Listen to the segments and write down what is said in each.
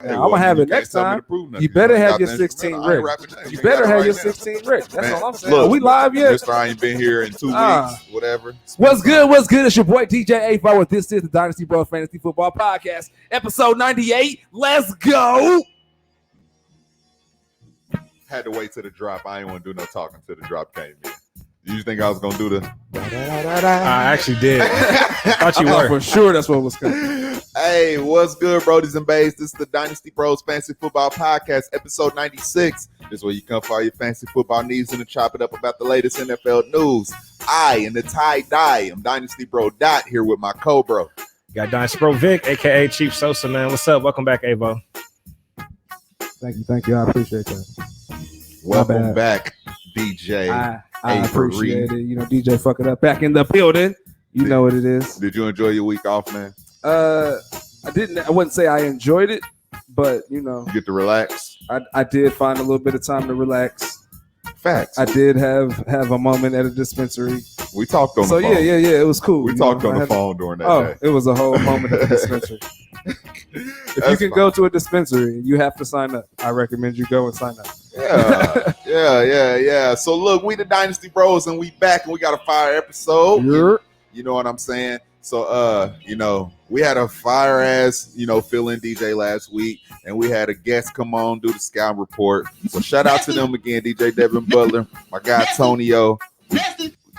Hey, I'm gonna have it next time. You better have your 16 ready. You better have your 16 ready. That's all I'm saying. Look, are we live yet? Mr. I ain't been here in 2 weeks, whatever. What's good? What's good? It's your boy DJ Avo. This is the Dynasty Bro Fantasy Football Podcast, episode 98. Let's go. Had to wait till the drop. I ain't want to do no talking till the drop came in. You think I was gonna do the? I actually did. I thought you were for sure. That's what was coming. Hey, what's good, brodies and bays? This is the Dynasty Bros Fantasy Football Podcast, episode 96. This is where you come for all your fantasy football needs and to chop it up about the latest NFL news. I, in the tie-dye, am Dynasty Bro Dot here with my co-bro. Got Dynasty Bro Vic, a.k.a. Chief Sosa, man. What's up? Welcome back, Avo. Thank you. I appreciate that. Welcome back, DJ. I appreciate it. You know, DJ fucking up back in the building. You know what it is. Did you enjoy your week off, man? I didn't. I wouldn't say I enjoyed it, but you know, you get to relax. I did find a little bit of time to relax. Facts. I did have a moment at a dispensary. We talked on the phone. Yeah, it was cool. We talked on the phone during that day. It was a whole moment at the dispensary. If you can go to a dispensary, you have to sign up. I recommend you go and sign up. Yeah. So look, we the Dynasty Bros and we back and we got a fire episode. You know what I'm saying? So you know, we had a fire ass, fill-in DJ last week, and we had a guest come on do the scout report. So shout out to them again, DJ Devin Butler, my guy Tonio.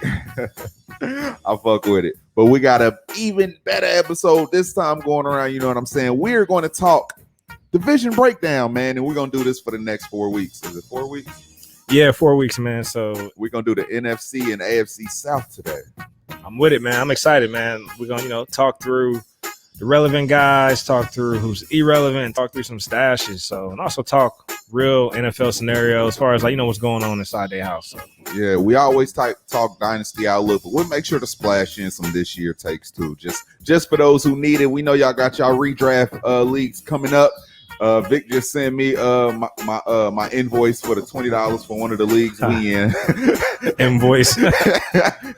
I fuck with it. But we got an even better episode this time going around, you know what I'm saying? We're going to talk division breakdown, man, and we're going to do this for the next 4 weeks. Is it 4 weeks? Yeah, 4 weeks, man. So we're going to do the NFC and AFC South today. I'm with it, man. I'm excited, man. We're going to, talk through the relevant guys, talk through who's irrelevant, talk through some stashes. So, and also talk real NFL scenarios as far as what's going on inside their house. So. Yeah, we always talk Dynasty Outlook, but we'll make sure to splash in some this year takes too. Just for those who need it. We know y'all got y'all redraft leagues coming up. Vic just sent me my invoice for the $20 for one of the leagues we in. Invoice.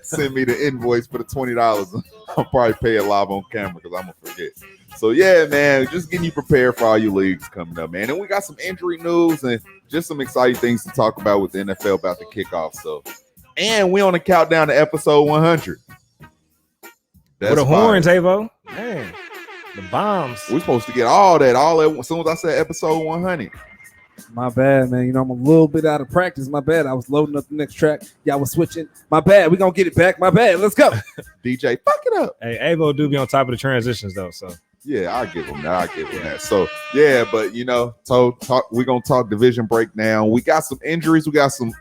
Send me the invoice for the $20. I'll probably pay it live on camera because I'm gonna forget. So yeah, man, just getting you prepared for all your leagues coming up, man. And we got some injury news and just some exciting things to talk about with the NFL about to kick off. So, and we on the countdown to episode 100. That's the horns, Avo. Man. The bombs. We're supposed to get all that as soon as I said episode 100. My bad, man. I'm a little bit out of practice. My bad. I was loading up the next track. Y'all was switching. My bad. We're going to get it back. My bad. Let's go. DJ, fuck it up. Hey, Avo do be on top of the transitions, though. So yeah, I'll give him that. So yeah, but we're going to talk division breakdown. We got some injuries. We got some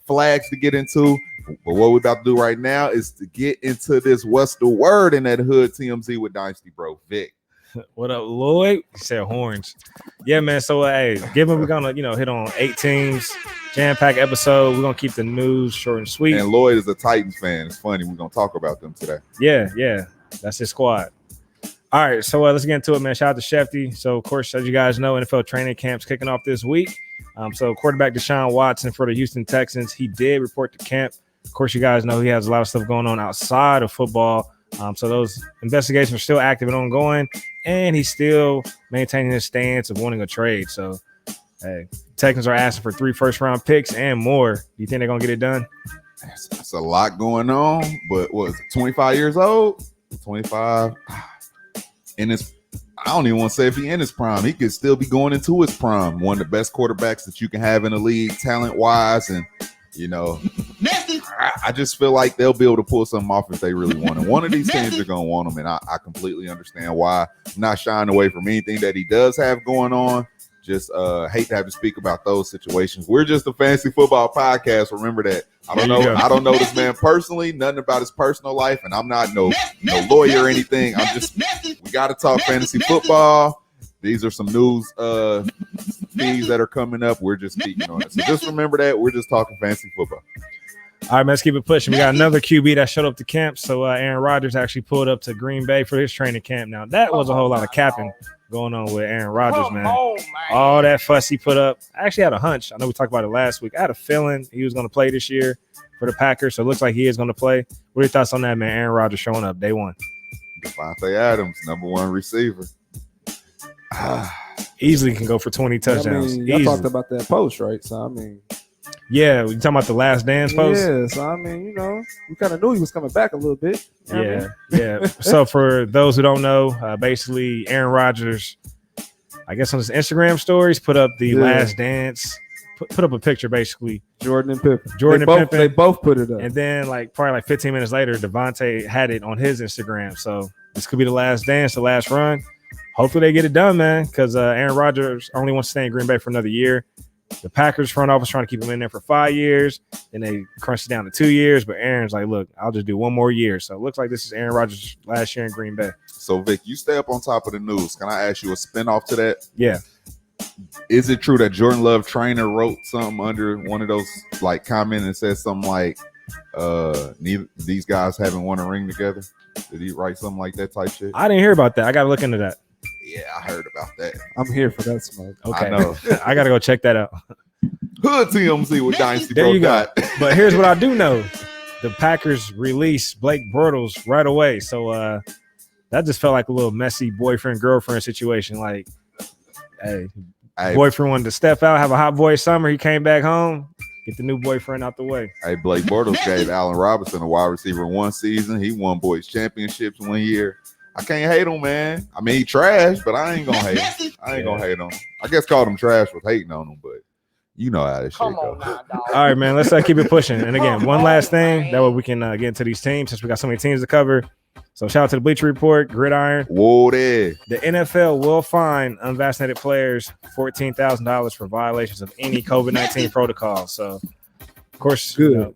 flags to get into. But what we're about to do right now is to get into this what's the word in that hood TMZ with Dynasty Bro Vic. What up, Lloyd? He said horns. Yeah, man. So given we're gonna hit on 8 teams, jam-packed episode. We're gonna keep the news short and sweet. And Lloyd is a Titans fan. It's funny. We're gonna talk about them today. Yeah. That's his squad. All right, so let's get into it, man. Shout out to Shefty. So of course, as you guys know, NFL training camp's kicking off this week. So quarterback Deshaun Watson for the Houston Texans, he did report to camp. Of course, you guys know he has a lot of stuff going on outside of football. So those investigations are still active and ongoing, and he's still maintaining his stance of wanting a trade. So, hey, Texans are asking for 3 first-round picks and more. Do you think they're going to get it done? That's a lot going on, but what is it, 25 years old? 25. I don't even want to say if he's in his prime. He could still be going into his prime. One of the best quarterbacks that you can have in the league, talent-wise, and I just feel like they'll be able to pull something off if they really want him. One of these teams are going to want him, and I completely understand why. I'm not shying away from anything that he does have going on. Just hate to have to speak about those situations. We're just a fantasy football podcast. Remember that. I don't know this man personally, nothing about his personal life, and I'm not no lawyer or anything. We got to talk fantasy football. These are some news feeds that are coming up. We're just speaking on it. So just remember that. We're just talking fantasy football. All right, man, let's keep it pushing. We got another QB that showed up to camp. So Aaron Rodgers actually pulled up to Green Bay for his training camp. Now, that was a whole lot of capping going on with Aaron Rodgers, man. All that fuss he put up. I actually had a hunch. I know we talked about it last week. I had a feeling he was going to play this year for the Packers. So it looks like he is going to play. What are your thoughts on that, man? Aaron Rodgers showing up day one. Devontae Adams, number 1 receiver. easily can go for 20 touchdowns. I mean, y'all Easily. talked about that post, right? So I mean, Yeah, we talking about the Last Dance post. yeah. So I mean, you know, we kind of knew he was coming back a little bit. You know what I mean? Yeah. So for those who don't know, basically Aaron Rodgers, I guess on his Instagram stories, put up the Last Dance, put up a picture basically. Jordan and Pippen. Pippen. They both put it up. And then probably 15 minutes later, Devontae had it on his Instagram. So this could be the last dance, the last run. Hopefully they get it done, man, because Aaron Rodgers only wants to stay in Green Bay for another year. The Packers front office trying to keep him in there for 5 years. Then they crunched it down to 2 years. But Aaron's like, look, I'll just do one more year. So it looks like this is Aaron Rodgers' last year in Green Bay. So, Vic, you stay up on top of the news. Can I ask you a spinoff to that? Yeah. Is it true that Jordan Love trainer wrote something under one of those like comment and said something like neither these guys haven't won a ring together? Did he write something like that type shit? I didn't hear about that. I gotta look into that. Yeah, I heard about that. I'm here for that smoke. Okay. I know. I gotta go check that out. Hood TMZ with Dynasty There Bro you go. Style. But here's what I do know. The Packers released Blake Bortles right away. So that just felt like a little messy boyfriend-girlfriend situation. Like, hey, boyfriend wanted to step out, have a hot boy summer. He came back home, get the new boyfriend out the way. Hey, Blake Bortles gave Allen Robinson a wide receiver one season. He won boys championships 1 year. I can't hate him, man. I mean, he trash, but I ain't gonna hate him. I ain't gonna hate him. I guess called him trash with hating on him, but you know how this shit goes. All right, man. Let's keep it pushing. And again, one last thing. That way we can get into these teams since we got so many teams to cover. So shout out to the Bleacher Report, Gridiron. Whoa there. The NFL will fine unvaccinated players $14,000 for violations of any COVID-19 protocol. So, of course, Good. You know,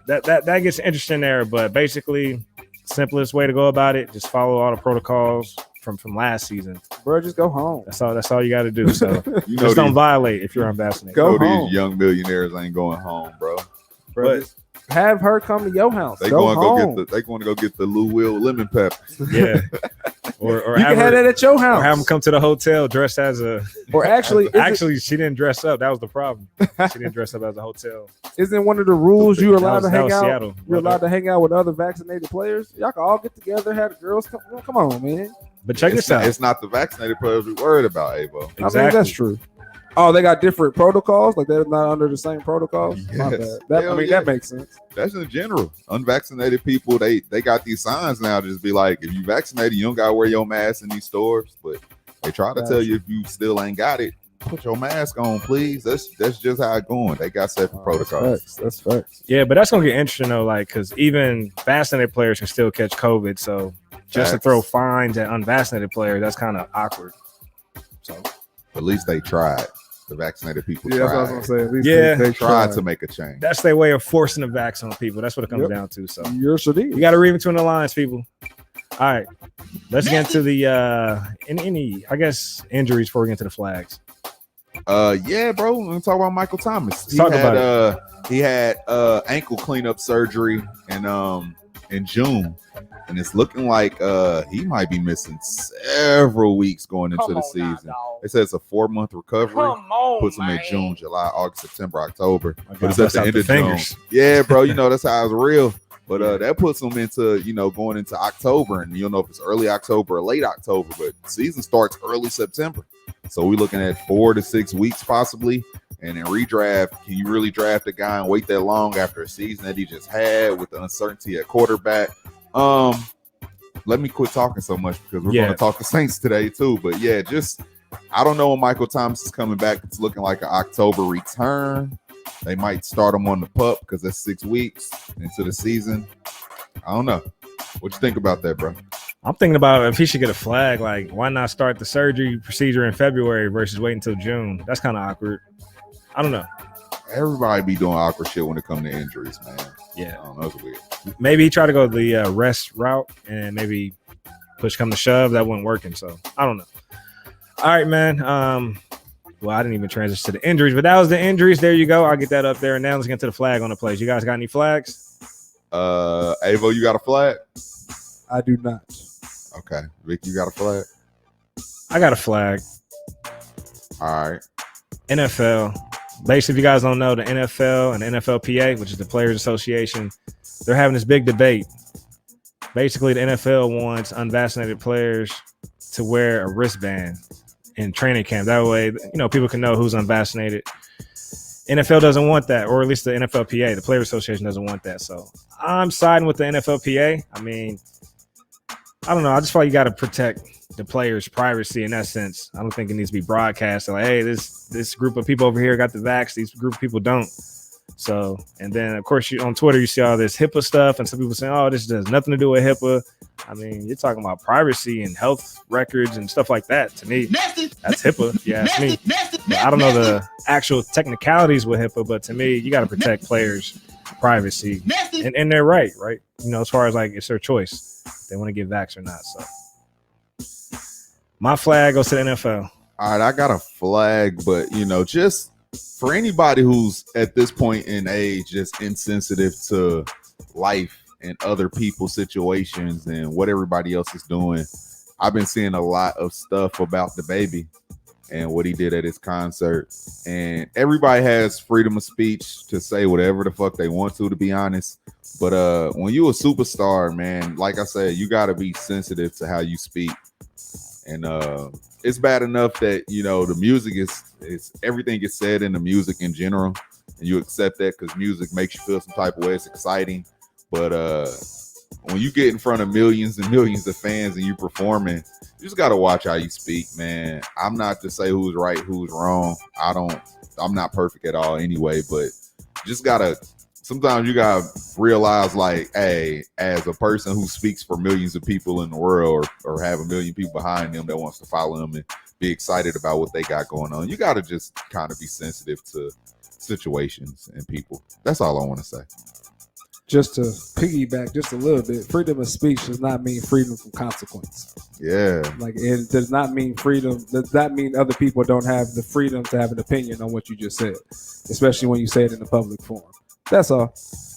that gets interesting there. But basically, simplest way to go about it, just follow all the protocols from last season. Bro, just go home. That's all you got to do. So You know just don't these, violate if you're unvaccinated. Go you know home. these young millionaires ain't going home, bro. Bro, But- just have her come to your house. They go going to home. go get the Lou Will lemon pepper. Yeah. Or You can have that at your house. or have them come to the hotel dressed as a. Or actually, She didn't dress up. That was the problem. She didn't dress up as a hotel. isn't one of the rules you're allowed to That hang was out? Seattle. You're allowed to hang out with other vaccinated players. Y'all can all get together, have the girls come on, man. But check this out. It's not the vaccinated players we worried about, Avo. I mean, that's true. Oh, they got different protocols. Like they're not under the same protocols. My Yes. bad. Hell yeah. That makes sense. That's in general. Unvaccinated people, they got these signs now to just be like, if you vaccinated, you don't gotta wear your mask in these stores. But they try to tell you if you still ain't got it, put your mask on, please. That's just how it's going. They got separate protocols. That's facts. Yeah, but that's gonna get interesting though. Like, because even vaccinated players can still catch COVID. So just to Facts. throw fines at unvaccinated players, that's kind of awkward. So At least they tried. The vaccinated people Yeah, that's what I tried. was gonna say. At least Yeah. they Tried to make a change. that's their way of forcing the vax on people. That's what it comes Yep. down to. So You're Shadid. you got to read between the lines, people. All right, let's get into the any I guess injuries before we get into the flags. Yeah, bro. We're gonna talk about Michael Thomas. Talk about He had ankle cleanup surgery in June, and it's looking like he might be missing several weeks going into the season. It says a 4-month recovery. Puts him in June, July, August, September, October. But it's at the end of June. Yeah, bro. You know that's how it's real. But that puts them into, going into October, and you don't know if it's early October or late October, but season starts early September. So we're looking at 4 to 6 weeks possibly. And in redraft, can you really draft a guy and wait that long after a season that he just had with the uncertainty at quarterback? Let me quit talking so much because we're going to talk the Saints today too. But yeah, I don't know when Michael Thomas is coming back. It's looking like an October return. They might start him on the pup because that's 6 weeks into the season. I don't know. What you think about that, bro? I'm thinking about if he should get a flag. Like, why not start the surgery procedure in February versus wait until June? That's kind of awkward. I don't know. Everybody be doing awkward shit when it comes to injuries, man. Yeah. I don't know. It's weird. Maybe he tried to go the rest route and maybe push come to shove. That wasn't working. So I don't know. All right, man. Well, I didn't even transition to the injuries, but that was the injuries. There you go. I'll get that up there. And now let's get to the flag on the plays. You guys got any flags? Avo, you got a flag? I do not. Okay. Vic, you got a flag? I got a flag. All right. NFL. Basically, if you guys don't know, the NFL and the NFLPA, which is the Players Association, they're having this big debate. Basically, the NFL wants unvaccinated players to wear a wristband. in training camp. That way, people can know who's unvaccinated. NFL doesn't want that, or at least the NFLPA, the Player Association, doesn't want that. So I'm siding with the NFLPA. I mean, I don't know. I just feel like you got to protect the players' privacy in that sense. I don't think it needs to be broadcast. Like, hey, this group of people over here got the vax. These group of people don't. So, and then of course on Twitter you see all this HIPAA stuff, and some people saying, "Oh, this has nothing to do with HIPAA." I mean, you're talking about privacy and health records and stuff like that. To me, that's HIPAA. If you ask me. But I don't know the actual technicalities with HIPAA, but to me, you got to protect players' privacy, and they're right. As far as like it's their choice, if they want to get vax or not. So, my flag goes to the NFL. All right, I got a flag, but just for anybody who's at this point in age just insensitive to life and other people's situations and what everybody else is doing, I've been seeing a lot of stuff about the baby and what he did at his concert. And everybody has freedom of speech to say whatever the fuck they want to be honest. But when you a superstar, man, like I said, you got to be sensitive to how you speak. And it's bad enough that the music is everything gets said in the music in general, and you accept that because music makes you feel some type of way. It's exciting, but when you get in front of millions and millions of fans and you performing, you just gotta watch how you speak, man. I'm not to say who's right, who's wrong. I'm not perfect at all anyway, but sometimes you gotta realize, like, hey, as a person who speaks for millions of people in the world, or have a million people behind them that wants to follow them and be excited about what they got going on, you gotta just kind of be sensitive to situations and people. That's all I want to say. Just to piggyback just a little bit, freedom of speech does not mean freedom from consequence. Yeah. Like, it does not mean freedom. Does that mean other people don't have the freedom to have an opinion on what you just said, especially when you say it in the public forum. That's all.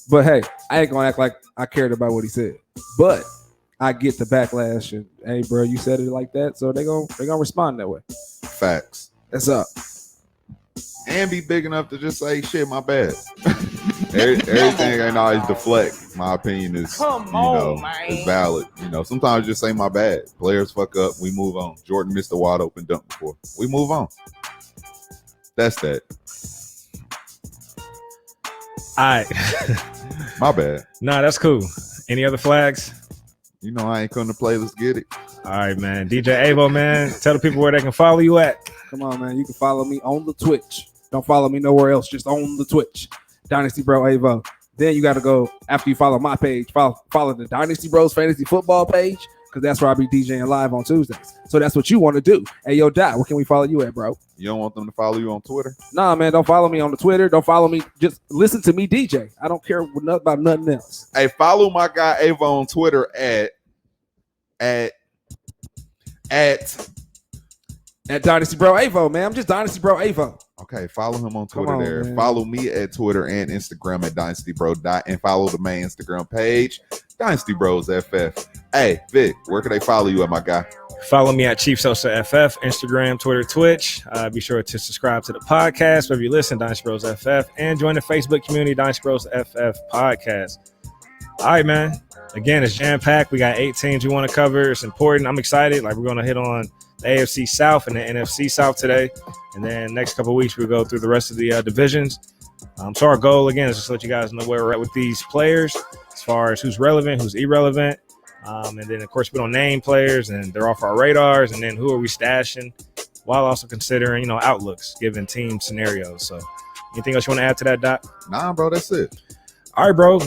But hey, I ain't gonna act like I cared about what he said. But I get the backlash, and hey, bro, you said it like that, so they gonna respond that way. Facts. That's up. And be big enough to just say, shit, my bad. Everything ain't always deflect. My opinion is, is valid. Sometimes just say my bad. Players fuck up. We move on. Jordan missed a wide open dunk before. We move on. That's that. All right. My bad. Nah, that's cool. Any other flags? I ain't coming to play. Let's get it. All right, man. DJ Avo, man. Tell the people where they can follow you at. Come on, man. You can follow me on the Twitch. Don't follow me nowhere else. Just on the Twitch. Dynasty Bro Avo. Then you got to go, after you follow my page, follow the Dynasty Bros Fantasy Football page, because that's where I'll be DJing live on Tuesdays. So that's what you want to do. Hey, yo, Dot, where can we follow you at, bro? You don't want them to follow you on Twitter? Nah, man, don't follow me on the Twitter. Don't follow me. Just listen to me DJ. I don't care about nothing else. Hey, follow my guy Avo on Twitter at Dynasty Bro Avo, man. I'm just Dynasty Bro Avo. Okay, follow him on Twitter there. Man. Follow me at Twitter and Instagram at DynastyBro. And follow the main Instagram page, DynastyBrosFF. Hey, Vic, where can they follow you at, my guy? Follow me at Chief Sosa FF, Instagram, Twitter, Twitch. Be sure to subscribe to the podcast wherever you listen, Dynasty Bros FF, and join the Facebook community, Dynasty Bros FF Podcast. All right, man. Again, it's jam-packed. We got 8 teams we want to cover. It's important. I'm excited. Like, we're going to hit on the AFC South and the NFC South today. And then next couple of weeks, we'll go through the rest of the divisions. So our goal, again, is just to let you guys know where we're at with these players as far as who's relevant, who's irrelevant. And then, of course, we don't name players, and they're off our radars. And then who are we stashing, while also considering, outlooks, given team scenarios. So anything else you want to add to that, Doc? Nah, bro, that's it. All right, bro.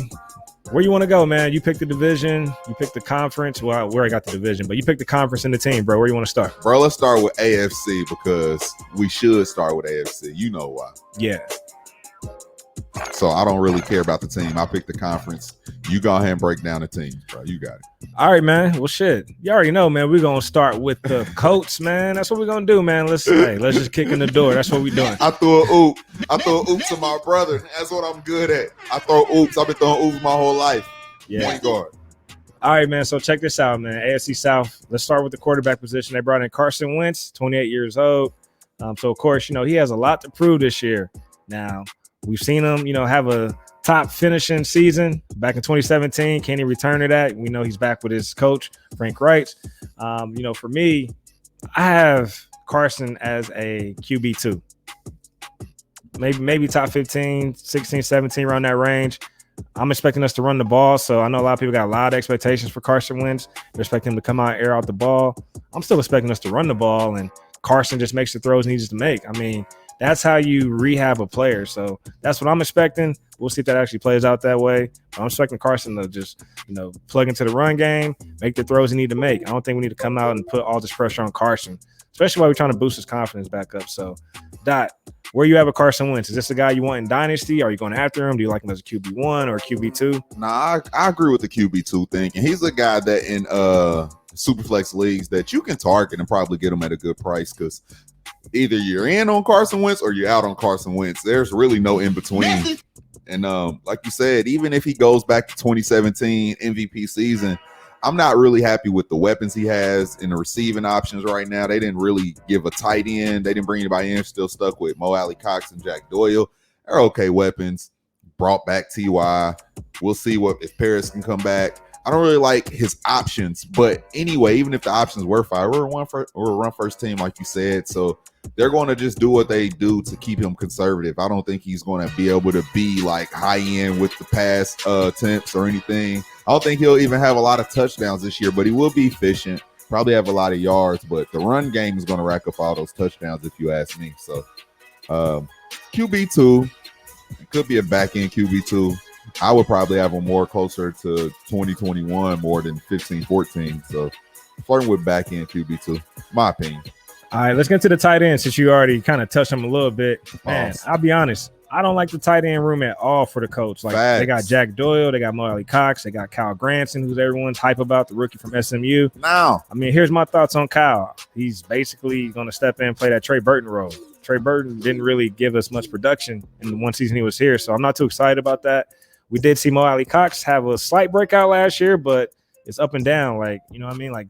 Where you want to go, man? You pick the division. You pick the conference. Well, we already got the division, but you pick the conference and the team, bro. Where you want to start? Bro, let's start with AFC because we should start with AFC. You know why. Yeah. So I don't really care about the team. I pick the conference. You go ahead and break down the team, bro. You got it. All right, man. Well, shit. You already know, man. We're going to start with the Colts, man. That's what we're going to do, man. Let's just kick in the door. That's what we're doing. I threw a oop. To my brother. That's what I'm good at. I throw oops. I've been throwing oops my whole life. Yeah. Point guard. All right, man. So check this out, man. AFC South. Let's start with the quarterback position. They brought in Carson Wentz, 28 years old. So, of course, he has a lot to prove this year. Now, we've seen him, have a top finishing season back in 2017. Can he return to that? We know he's back with his coach, Frank Reich. For me, I have Carson as a QB2. Maybe top 15, 16, 17 around that range. I'm expecting us to run the ball, so I know a lot of people got a lot of expectations for Carson Wentz. They're expecting him to come out and air out the ball. I'm still expecting us to run the ball, and Carson just makes the throws he needs to make. I mean, that's how you rehab a player. So that's what I'm expecting. We'll see if that actually plays out that way. I'm expecting Carson to just, plug into the run game, make the throws he need to make. I don't think we need to come out and put all this pressure on Carson, especially while we're trying to boost his confidence back up. So, Dot, where you have a Carson Wentz? Is this the guy you want in Dynasty? Are you going after him? Do you like him as a QB1 or a QB2? Nah, I agree with the QB2 thing. And he's a guy that in Superflex leagues that you can target and probably get him at a good price, because either you're in on Carson Wentz or you're out on Carson Wentz. There's really no in between. And like you said, even if he goes back to 2017 MVP season, I'm not really happy with the weapons he has in the receiving options right now. They didn't really give a tight end. They didn't bring anybody in. Still stuck with Mo Alley Cox and Jack Doyle. They're okay weapons. Brought back T.Y. We'll see if Paris can come back. I don't really like his options, but anyway, even if the options were fire, we're a run first team, like you said. So they're going to just do what they do to keep him conservative. I don't think he's going to be able to be like high end with the pass attempts or anything. I don't think he'll even have a lot of touchdowns this year, but he will be efficient, probably have a lot of yards, but the run game is going to rack up all those touchdowns if you ask me. So QB2, it could be a back end QB2. I would probably have him more closer to 2021 more than 15-14. So flirting with back end QB2, my opinion. All right, let's get to the tight end since you already kind of touched him a little bit. Man, I'll be honest. I don't like the tight end room at all for the Colts. Like, They got Jack Doyle, they got Mo Alley Cox, they got Kyle Granson, who's everyone's hype about, the rookie from SMU. Now, I mean, here's my thoughts on Kyle. He's basically going to step in and play that Trey Burton role. Trey Burton didn't really give us much production in the one season he was here, so I'm not too excited about that. We did see Mo Alley Cox have a slight breakout last year, but it's up and down. Like, you know what I mean? Like,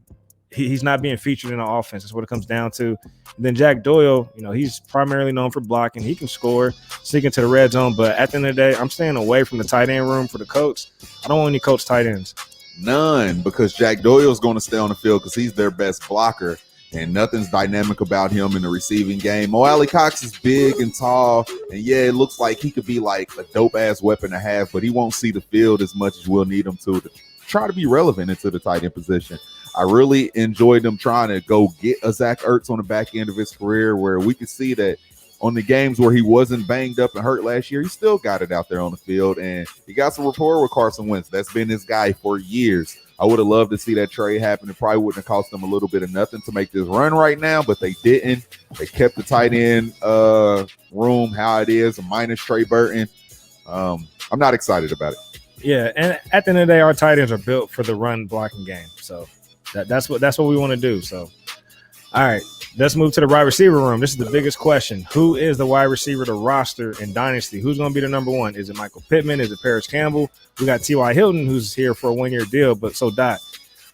he's not being featured in the offense. That's what it comes down to. And then Jack Doyle, he's primarily known for blocking. He can score, sneak into the red zone. But at the end of the day, I'm staying away from the tight end room for the Colts. I don't want any Colts tight ends. None, because Jack Doyle is going to stay on the field because he's their best blocker. And nothing's dynamic about him in the receiving game. Mo Alley Cox is big and tall. And, yeah, it looks like he could be like a dope-ass weapon to have, but he won't see the field as much as we'll need him to try to be relevant into the tight end position. I really enjoyed them trying to go get a Zach Ertz on the back end of his career, where we could see that on the games where he wasn't banged up and hurt last year, he still got it out there on the field. And he got some rapport with Carson Wentz. That's been his guy for years. I would have loved to see that trade happen. It probably wouldn't have cost them a little bit of nothing to make this run right now, but they didn't. They kept the tight end room how it is, minus Trey Burton. I'm not excited about it. Yeah, and at the end of the day, our tight ends are built for the run blocking game. So that's what we want to do. So, all right, let's move to the wide receiver room. This is the biggest question. Who is the wide receiver to roster in Dynasty? Who's going to be the number one? Is it Michael Pittman? Is it Paris Campbell? We got T.Y. Hilton, who's here for a one-year deal. But so, Dot,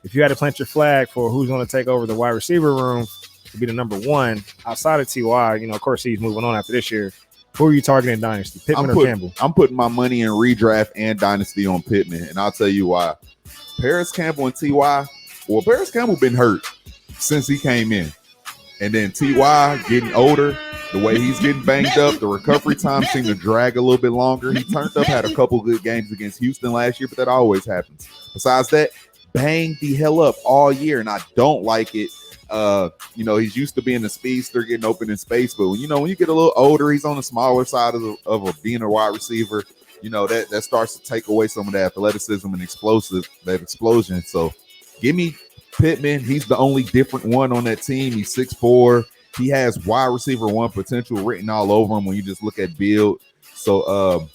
if you had to plant your flag for who's going to take over the wide receiver room to be the number one outside of T.Y., of course, he's moving on after this year. Who are you targeting in Dynasty, Pittman or Campbell? I'm putting my money in redraft and Dynasty on Pittman, and I'll tell you why. Paris Campbell and T.Y., well, Paris Campbell been hurt since he came in. And then T.Y. getting older, the way he's getting banged up, the recovery time seemed to drag a little bit longer. He turned up, had a couple good games against Houston last year, but that always happens. Besides that, banged the hell up all year, and I don't like it. He's used to being a speedster, getting open in space, but when you get a little older, he's on the smaller side of being a wide receiver. That starts to take away some of the athleticism and explosion. So give me Pittman. He's the only different one on that team. He's 6'4". He has wide receiver one potential written all over him when you just look at build. So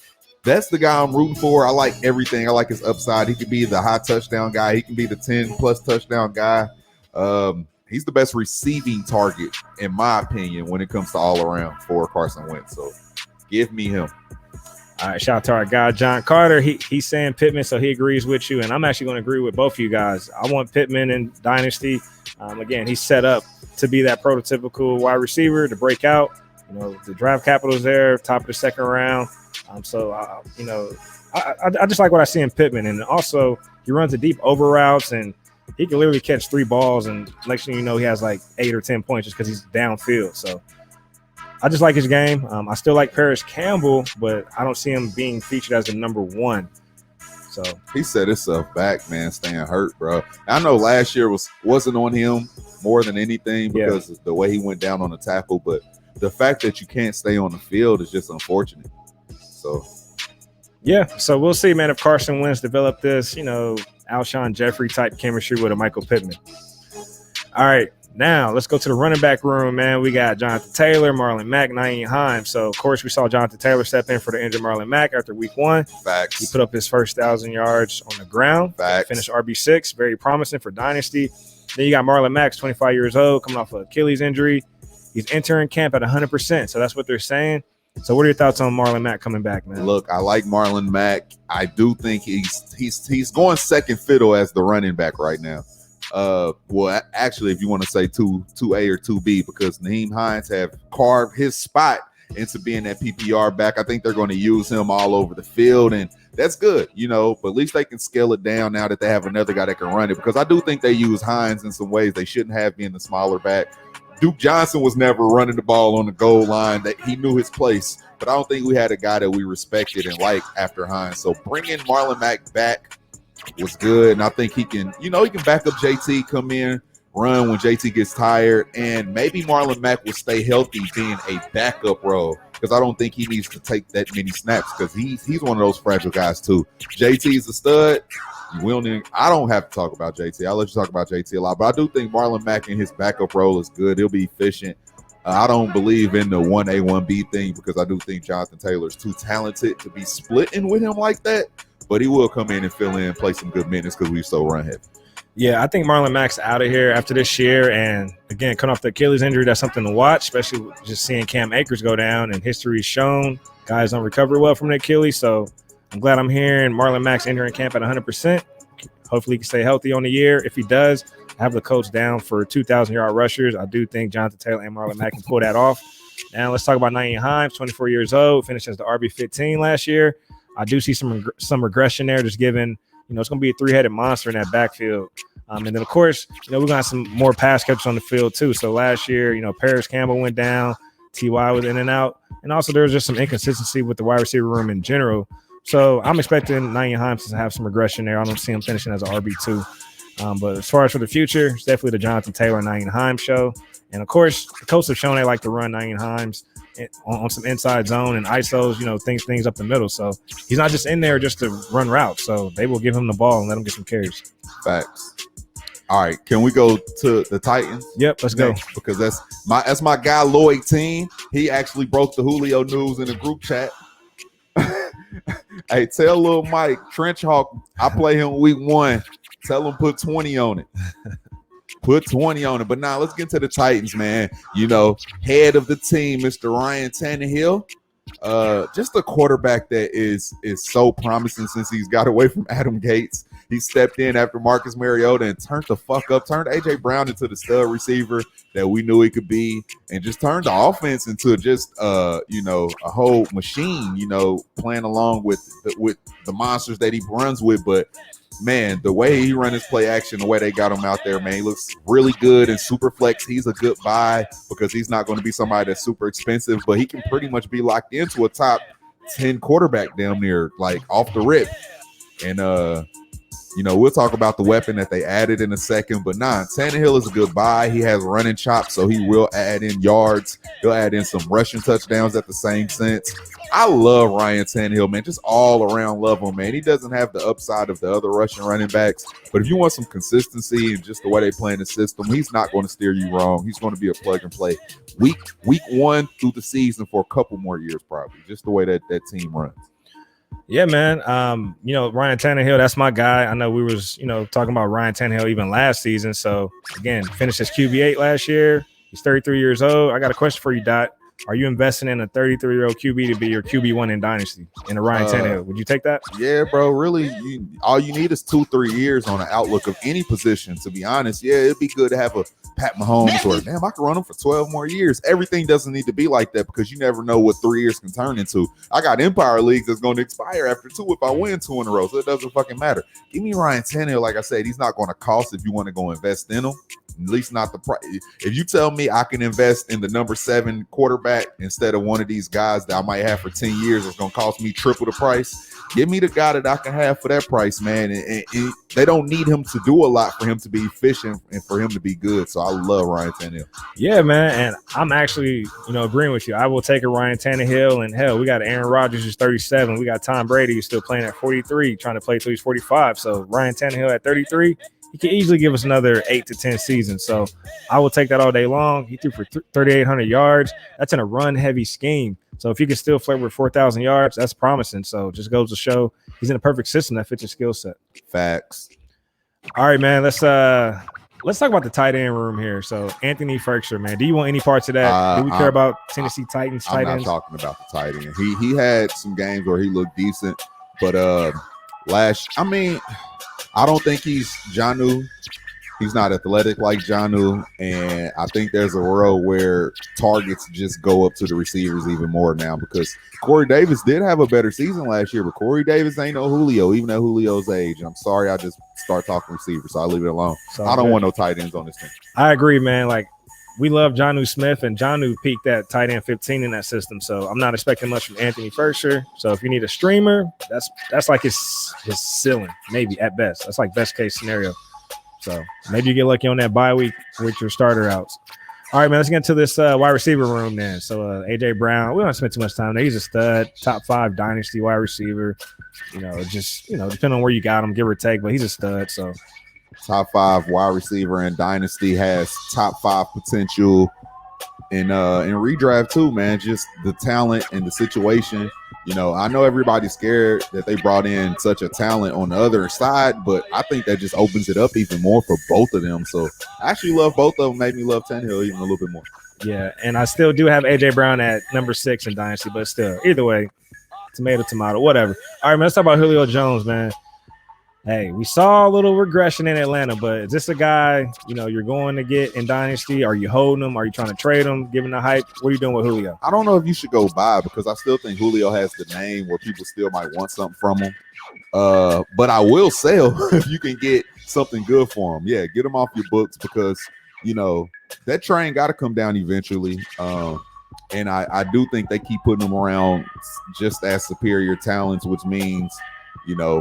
that's the guy I'm rooting for. I like everything. I like his upside. He could be the high touchdown guy. He can be the 10-plus touchdown guy. He's the best receiving target, in my opinion, when it comes to all around for Carson Wentz. So give me him. All right, shout out to our guy, John Carter. He's saying Pittman, so he agrees with you. And I'm actually going to agree with both of you guys. I want Pittman in Dynasty. Again, he's set up to be that prototypical wide receiver to break out. The draft capital is there, top of the second round. I just like what I see in Pittman. And also, he runs the deep over routes, and he can literally catch 3 balls, and next thing you know, he has like 8 or 10 points just because he's downfield. So I just like his game. I still like Paris Campbell, but I don't see him being featured as the number 1. So he set himself back, man, staying hurt, bro. I know last year wasn't on him more than anything because of the way he went down on the tackle, but the fact that you can't stay on the field is just unfortunate. So yeah, so we'll see, man, if Carson Wentz develop this, Alshon Jeffrey type chemistry with a Michael Pittman. All right. Now, let's go to the running back room, man. We got Jonathan Taylor, Marlon Mack, Nyheim Hines. So, of course, we saw Jonathan Taylor step in for the injured Marlon Mack after week 1. Facts. He put up his first 1,000 yards on the ground. Facts. Finished RB6. Very promising for Dynasty. Then you got Marlon Mack, 25 years old, coming off an Achilles injury. He's entering camp at 100%. So, that's what they're saying. So, what are your thoughts on Marlon Mack coming back, man? Look, I like Marlon Mack. I do think he's going second fiddle as the running back right now. Well, actually, if you want to say 2A or 2B, because Nyheim Hines have carved his spot into being that PPR back. I think they're going to use him all over the field, and that's good, but at least they can scale it down now that they have another guy that can run it, because I do think they use Hines in some ways they shouldn't have, being the smaller back. Duke Johnson was never running the ball on the goal line. That he knew his place, but I don't think we had a guy that we respected and liked after Hines. So bringing Marlon Mack back was good, and I think he can, he can back up JT, come in, run when JT gets tired, and maybe Marlon Mack will stay healthy being a backup role, because I don't think he needs to take that many snaps, because he's one of those fragile guys too. JT's a stud. I don't have to talk about JT. I'll let you talk about JT a lot, but I do think Marlon Mack in his backup role is good. He'll be efficient. I don't believe in the 1A, 1B thing, because I do think Jonathan Taylor's too talented to be splitting with him like that. But he will come in and fill in, play some good minutes, because we so run heavy. Yeah, I think Marlon Mack's out of here after this year. And again, coming off the Achilles injury, that's something to watch, especially just seeing Cam Akers go down. And history's shown guys don't recover well from the Achilles. So I'm glad I'm hearing Marlon Mack's entering camp at 100%. Hopefully he can stay healthy on the year. If he does, I have the coach down for 2,000-yard rushers. I do think Jonathan Taylor and Marlon Mack can pull that off. Now let's talk about Nyheim Hines, 24 years old, finished as the RB15 last year. I do see some regression there, just given, it's going to be a 3-headed monster in that backfield. And then, of course, we're going to have some more pass catchers on the field, too. So last year, Paris Campbell went down, T.Y. was in and out. And also there was just some inconsistency with the wide receiver room in general. So I'm expecting Nyheim Hines to have some regression there. I don't see him finishing as an RB2. But as far as for the future, it's definitely the Jonathan Taylor and Nyheim Hines show. And, of course, the coaches have shown they like to run Nyheim Hines on some inside zone and ISOs, things up the middle. So he's not just in there just to run routes. So they will give him the ball and let him get some carries. Facts. All right, can we go to the Titans? Yep, let's go. Because that's my guy Lloyd Team. He actually broke the Julio news in the group chat. Hey, tell little Mike Trench Hawk, I play him week 1. Tell him put 20 on it. Put 20 on it. But now let's get to the Titans, man. Head of the team, Mr. Ryan Tannehill. Just a quarterback that is so promising since he's got away from Adam Gates. He stepped in after Marcus Mariota and turned the fuck up, turned A.J. Brown into the stud receiver that we knew he could be, and just turned the offense into just, a whole machine, playing along with the monsters that he runs with. But, man, the way he run his play action, the way they got him out there, man, he looks really good. And super flex, he's a good buy because he's not going to be somebody that's super expensive, but he can pretty much be locked into a top 10 quarterback damn near, like, off the rip. And, we'll talk about the weapon that they added in a second, but Tannehill is a good buy. He has running chops, so he will add in yards. He'll add in some rushing touchdowns at the same sense. I love Ryan Tannehill, man. Just all around love him, man. He doesn't have the upside of the other Russian running backs, but if you want some consistency and just the way they play in the system, he's not going to steer you wrong. He's going to be a plug and play week 1 through the season for a couple more years, probably, just the way that team runs. Yeah, man. Ryan Tannehill, that's my guy. I know we was, talking about Ryan Tannehill even last season. So, again, finished his QB8 last year. He's 33 years old. I got a question for you, Dot. Are you investing in a 33-year-old QB to be your QB1 in Dynasty in a Ryan Tannehill? Would you take that? Yeah, bro. Really, all you need is 2-3 years on the outlook of any position. To be honest, yeah, it'd be good to have a Pat Mahomes or damn, I can run him for 12 more years. Everything doesn't need to be like that because you never know what 3 years can turn into. I got Empire Leagues that's going to expire after 2 if I win 2 in a row, so it doesn't fucking matter. Give me Ryan Tannehill. Like I said, he's not going to cost if you want to go invest in him. At least not the price. If you tell me I can invest in the number 7 quarterback instead of one of these guys that I might have for 10 years, it's going to cost me triple the price. Give me the guy that I can have for that price, man. And they don't need him to do a lot for him to be efficient and for him to be good. So I love Ryan Tannehill. Yeah, man. And I'm actually, agreeing with you. I will take a Ryan Tannehill. And hell, we got Aaron Rodgers who's 37. We got Tom Brady who's still playing at 43, trying to play till he's 45. So Ryan Tannehill at 33, he can easily give us another 8 to 10 seasons. So I will take that all day long. He threw for 3,800 yards. That's in a run-heavy scheme. So if you can still flirt with 4,000 yards, that's promising. So just goes to show he's in a perfect system that fits your skill set. Facts. All right, man. Let's talk about the tight end room here. So Anthony Ferguson, man, do you want any parts of that? Do we care about Tennessee Titans tight ends? I'm not talking about the tight end. He had some games where he looked decent, but I don't think he's Jonnu. He's not athletic like Jonnu, and I think there's a world where targets just go up to the receivers even more now because Corey Davis did have a better season last year, but Corey Davis ain't no Julio, even at Julio's age. I'm sorry, I just start talking receivers, so I'll leave it alone. I don't want no tight ends on this team. I agree, man. Like, we love Jonnu Smith, and Jonnu peaked at tight end 15 in that system, so I'm not expecting much from Anthony Ferguson. So if you need a streamer, that's like his ceiling, maybe at best. That's like best case scenario. So maybe you get lucky on that bye week with your starter outs. All right, man, let's get into this wide receiver room then. So A.J. Brown, we don't spend too much time there. He's a stud, top 5 dynasty wide receiver. Depending on where you got him, give or take, but he's a stud. So top 5 wide receiver in dynasty, has top 5 potential in redraft too, man. Just the talent and the situation. I know everybody's scared that they brought in such a talent on the other side, but I think that just opens it up even more for both of them. So I actually love both of them. Made me love Tannehill even a little bit more. Yeah, and I still do have A.J. Brown at number 6 in Dynasty, but still, either way, tomato, whatever. All right, man, let's talk about Julio Jones, man. Hey, we saw a little regression in Atlanta, but is this a guy, you're going to get in Dynasty? Are you holding him? Are you trying to trade him, giving the hype? What are you doing with Julio? I don't know if you should go buy because I still think Julio has the name where people still might want something from him. But I will sell if you can get something good for him. Yeah, get him off your books because, that train got to come down eventually. And I do think they keep putting him around just as superior talents, which means –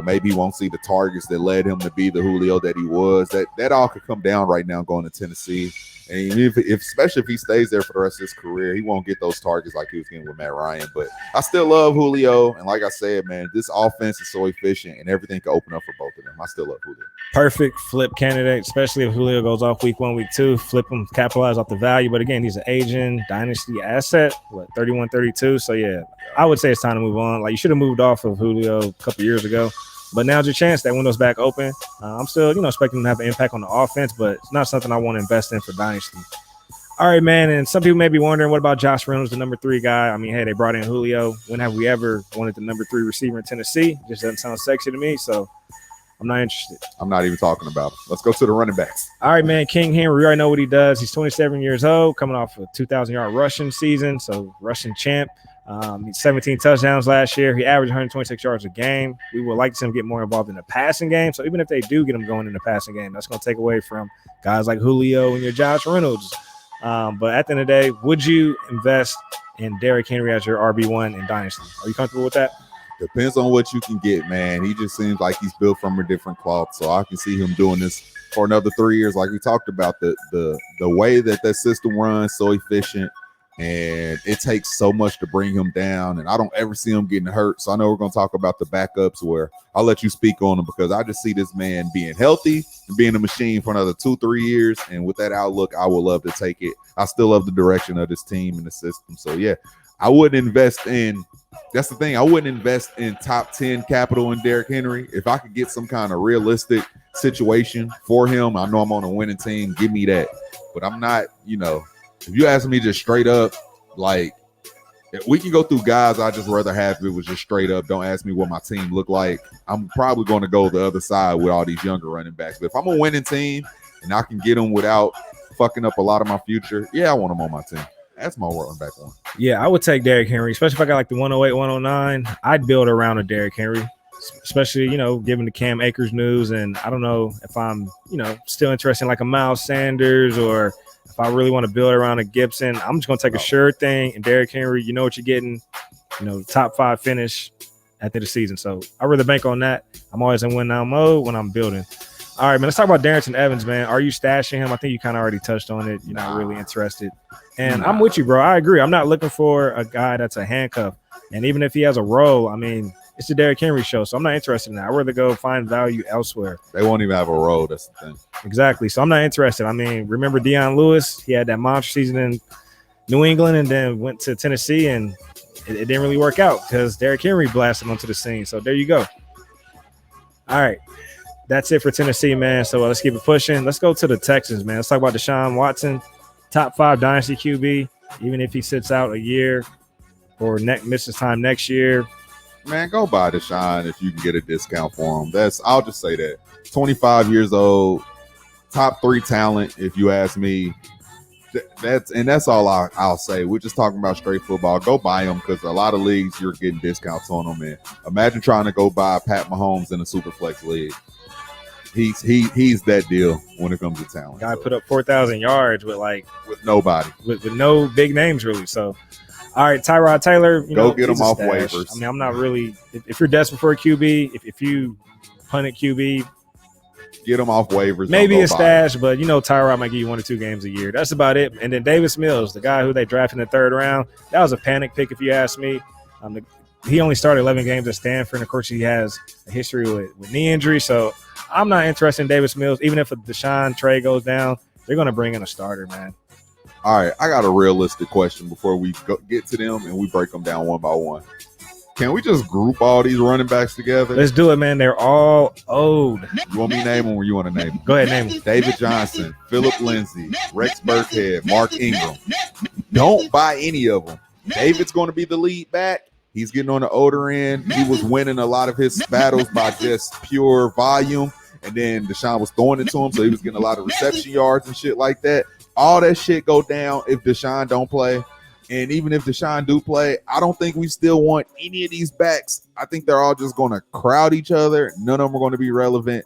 maybe he won't see the targets that led him to be the Julio that he was. That all could come down right now going to Tennessee. And especially if he stays there for the rest of his career, he won't get those targets like he was getting with Matt Ryan. But I still love Julio. And like I said, man, this offense is so efficient and everything can open up for both of them. I still love Julio. Perfect flip candidate, especially if Julio goes off week 1, week 2, flip him, capitalize off the value. But again, he's an aging dynasty asset, 31, 32. So yeah, I would say it's time to move on. Like, you should have moved off of Julio a couple years ago. But now's your chance. That window's back open. I'm still, expecting him to have an impact on the offense, but it's not something I want to invest in for Dynasty. All right, man. And some people may be wondering, what about Josh Reynolds, the number 3 guy? I mean, hey, they brought in Julio. When have we ever wanted the number 3 receiver in Tennessee? Just doesn't sound sexy to me, so I'm not interested. I'm not even talking about it. Let's go to the running backs. All right, man. King Henry, we already know what he does. He's 27 years old, coming off a 2,000-yard rushing season, so rushing champ. He's 17 touchdowns last year. He averaged 126 yards a game. We would like to see him get more involved in the passing game. So even if they do get him going in the passing game, that's going to take away from guys like Julio and your Josh Reynolds. But at the end of the day, would you invest in Derrick Henry as your RB1 in Dynasty? Are you comfortable with that? Depends on what you can get, man. He just seems like he's built from a different cloth. So I can see him doing this for another 3 years. Like we talked about, the way that system runs, so efficient. And it takes so much to bring him down, and I don't ever see him getting hurt. So I know we're going to talk about the backups where I'll let you speak on them because I just see this man being healthy and being a machine for another 2-3 years. And with that outlook, I would love to take it. I still love the direction of this team and the system. So yeah, I wouldn't invest in, that's the thing, I wouldn't invest in top 10 capital in Derrick Henry. If I could get some kind of realistic situation for him, I know I'm on a winning team, give me that. But I'm not, if you ask me just straight up, like, we can go through guys. I just rather have if it was just straight up. Don't ask me what my team look like. I'm probably going to go the other side with all these younger running backs. But if I'm a winning team and I can get them without fucking up a lot of my future, yeah, I want them on my team. That's my running back one. Yeah, I would take Derrick Henry, especially if I got like the 108, 109. I'd build around a Derrick Henry, especially, given the Cam Akers news. And I don't know if I'm, still interested in like a Miles Sanders, or if I really want to build around a Gibson. I'm just going to take a sure thing. And Derrick Henry, you know what you're getting, top 5 finish at the end of the season. So I really bank on that. I'm always in win now mode when I'm building. All right, man, let's talk about Darrington Evans, man. Are you stashing him? I think you kind of already touched on it. You're not really interested. And I'm with you, bro. I agree. I'm not looking for a guy that's a handcuff. And even if he has a role, I mean, it's the Derrick Henry show, so I'm not interested in that. I'd rather go find value elsewhere. They won't even have a role. That's the thing. Exactly. So I'm not interested. I mean, remember Deion Lewis? He had that monster season in New England and then went to Tennessee, and it didn't really work out because Derrick Henry blasted onto the scene. So there you go. All right. That's it for Tennessee, man. So let's keep it pushing. Let's go to the Texans, man. Let's talk about Deshaun Watson, top 5 dynasty QB, even if he sits out a year or misses time next year. Man, go buy Deshaun if you can get a discount for him. I'll just say that. 25 years old, top 3 talent, if you ask me. That's all I'll say. We're just talking about straight football. Go buy him because a lot of leagues you're getting discounts on them. And imagine trying to go buy Pat Mahomes in a Superflex league. He's that deal when it comes to talent. Guy put up 4,000 yards with nobody, with no big names really. So, all right, Tyrod Taylor, go get him off waivers. I mean, I'm not really. If you're desperate for a QB, if you punted QB, get him off waivers. Maybe a stash, but Tyrod might give you 1 or 2 games a year. That's about it. And then Davis Mills, the guy who they drafted in the 3rd round, that was a panic pick if you ask me. He only started 11 games at Stanford, and of course he has a history with knee injury. So I'm not interested in Davis Mills. Even if a Deshaun trade goes down, they're going to bring in a starter, man. All right, I got a realistic question before we get to them and we break them down one by one. Can we just group all these running backs together? Let's do it, man. They're all old. You want me to name them or you want to name them? Go ahead, name them. David Johnson, Phillip Lindsay, Rex Burkhead, Mark Ingram. Don't buy any of them. David's going to be the lead back. He's getting on the older end. He was winning a lot of his battles by just pure volume. And then Deshaun was throwing it to him, so he was getting a lot of reception yards and shit like that. All that shit go down if Deshaun don't play. And even if Deshaun do play, I don't think we still want any of these backs. I think they're all just going to crowd each other. None of them are going to be relevant.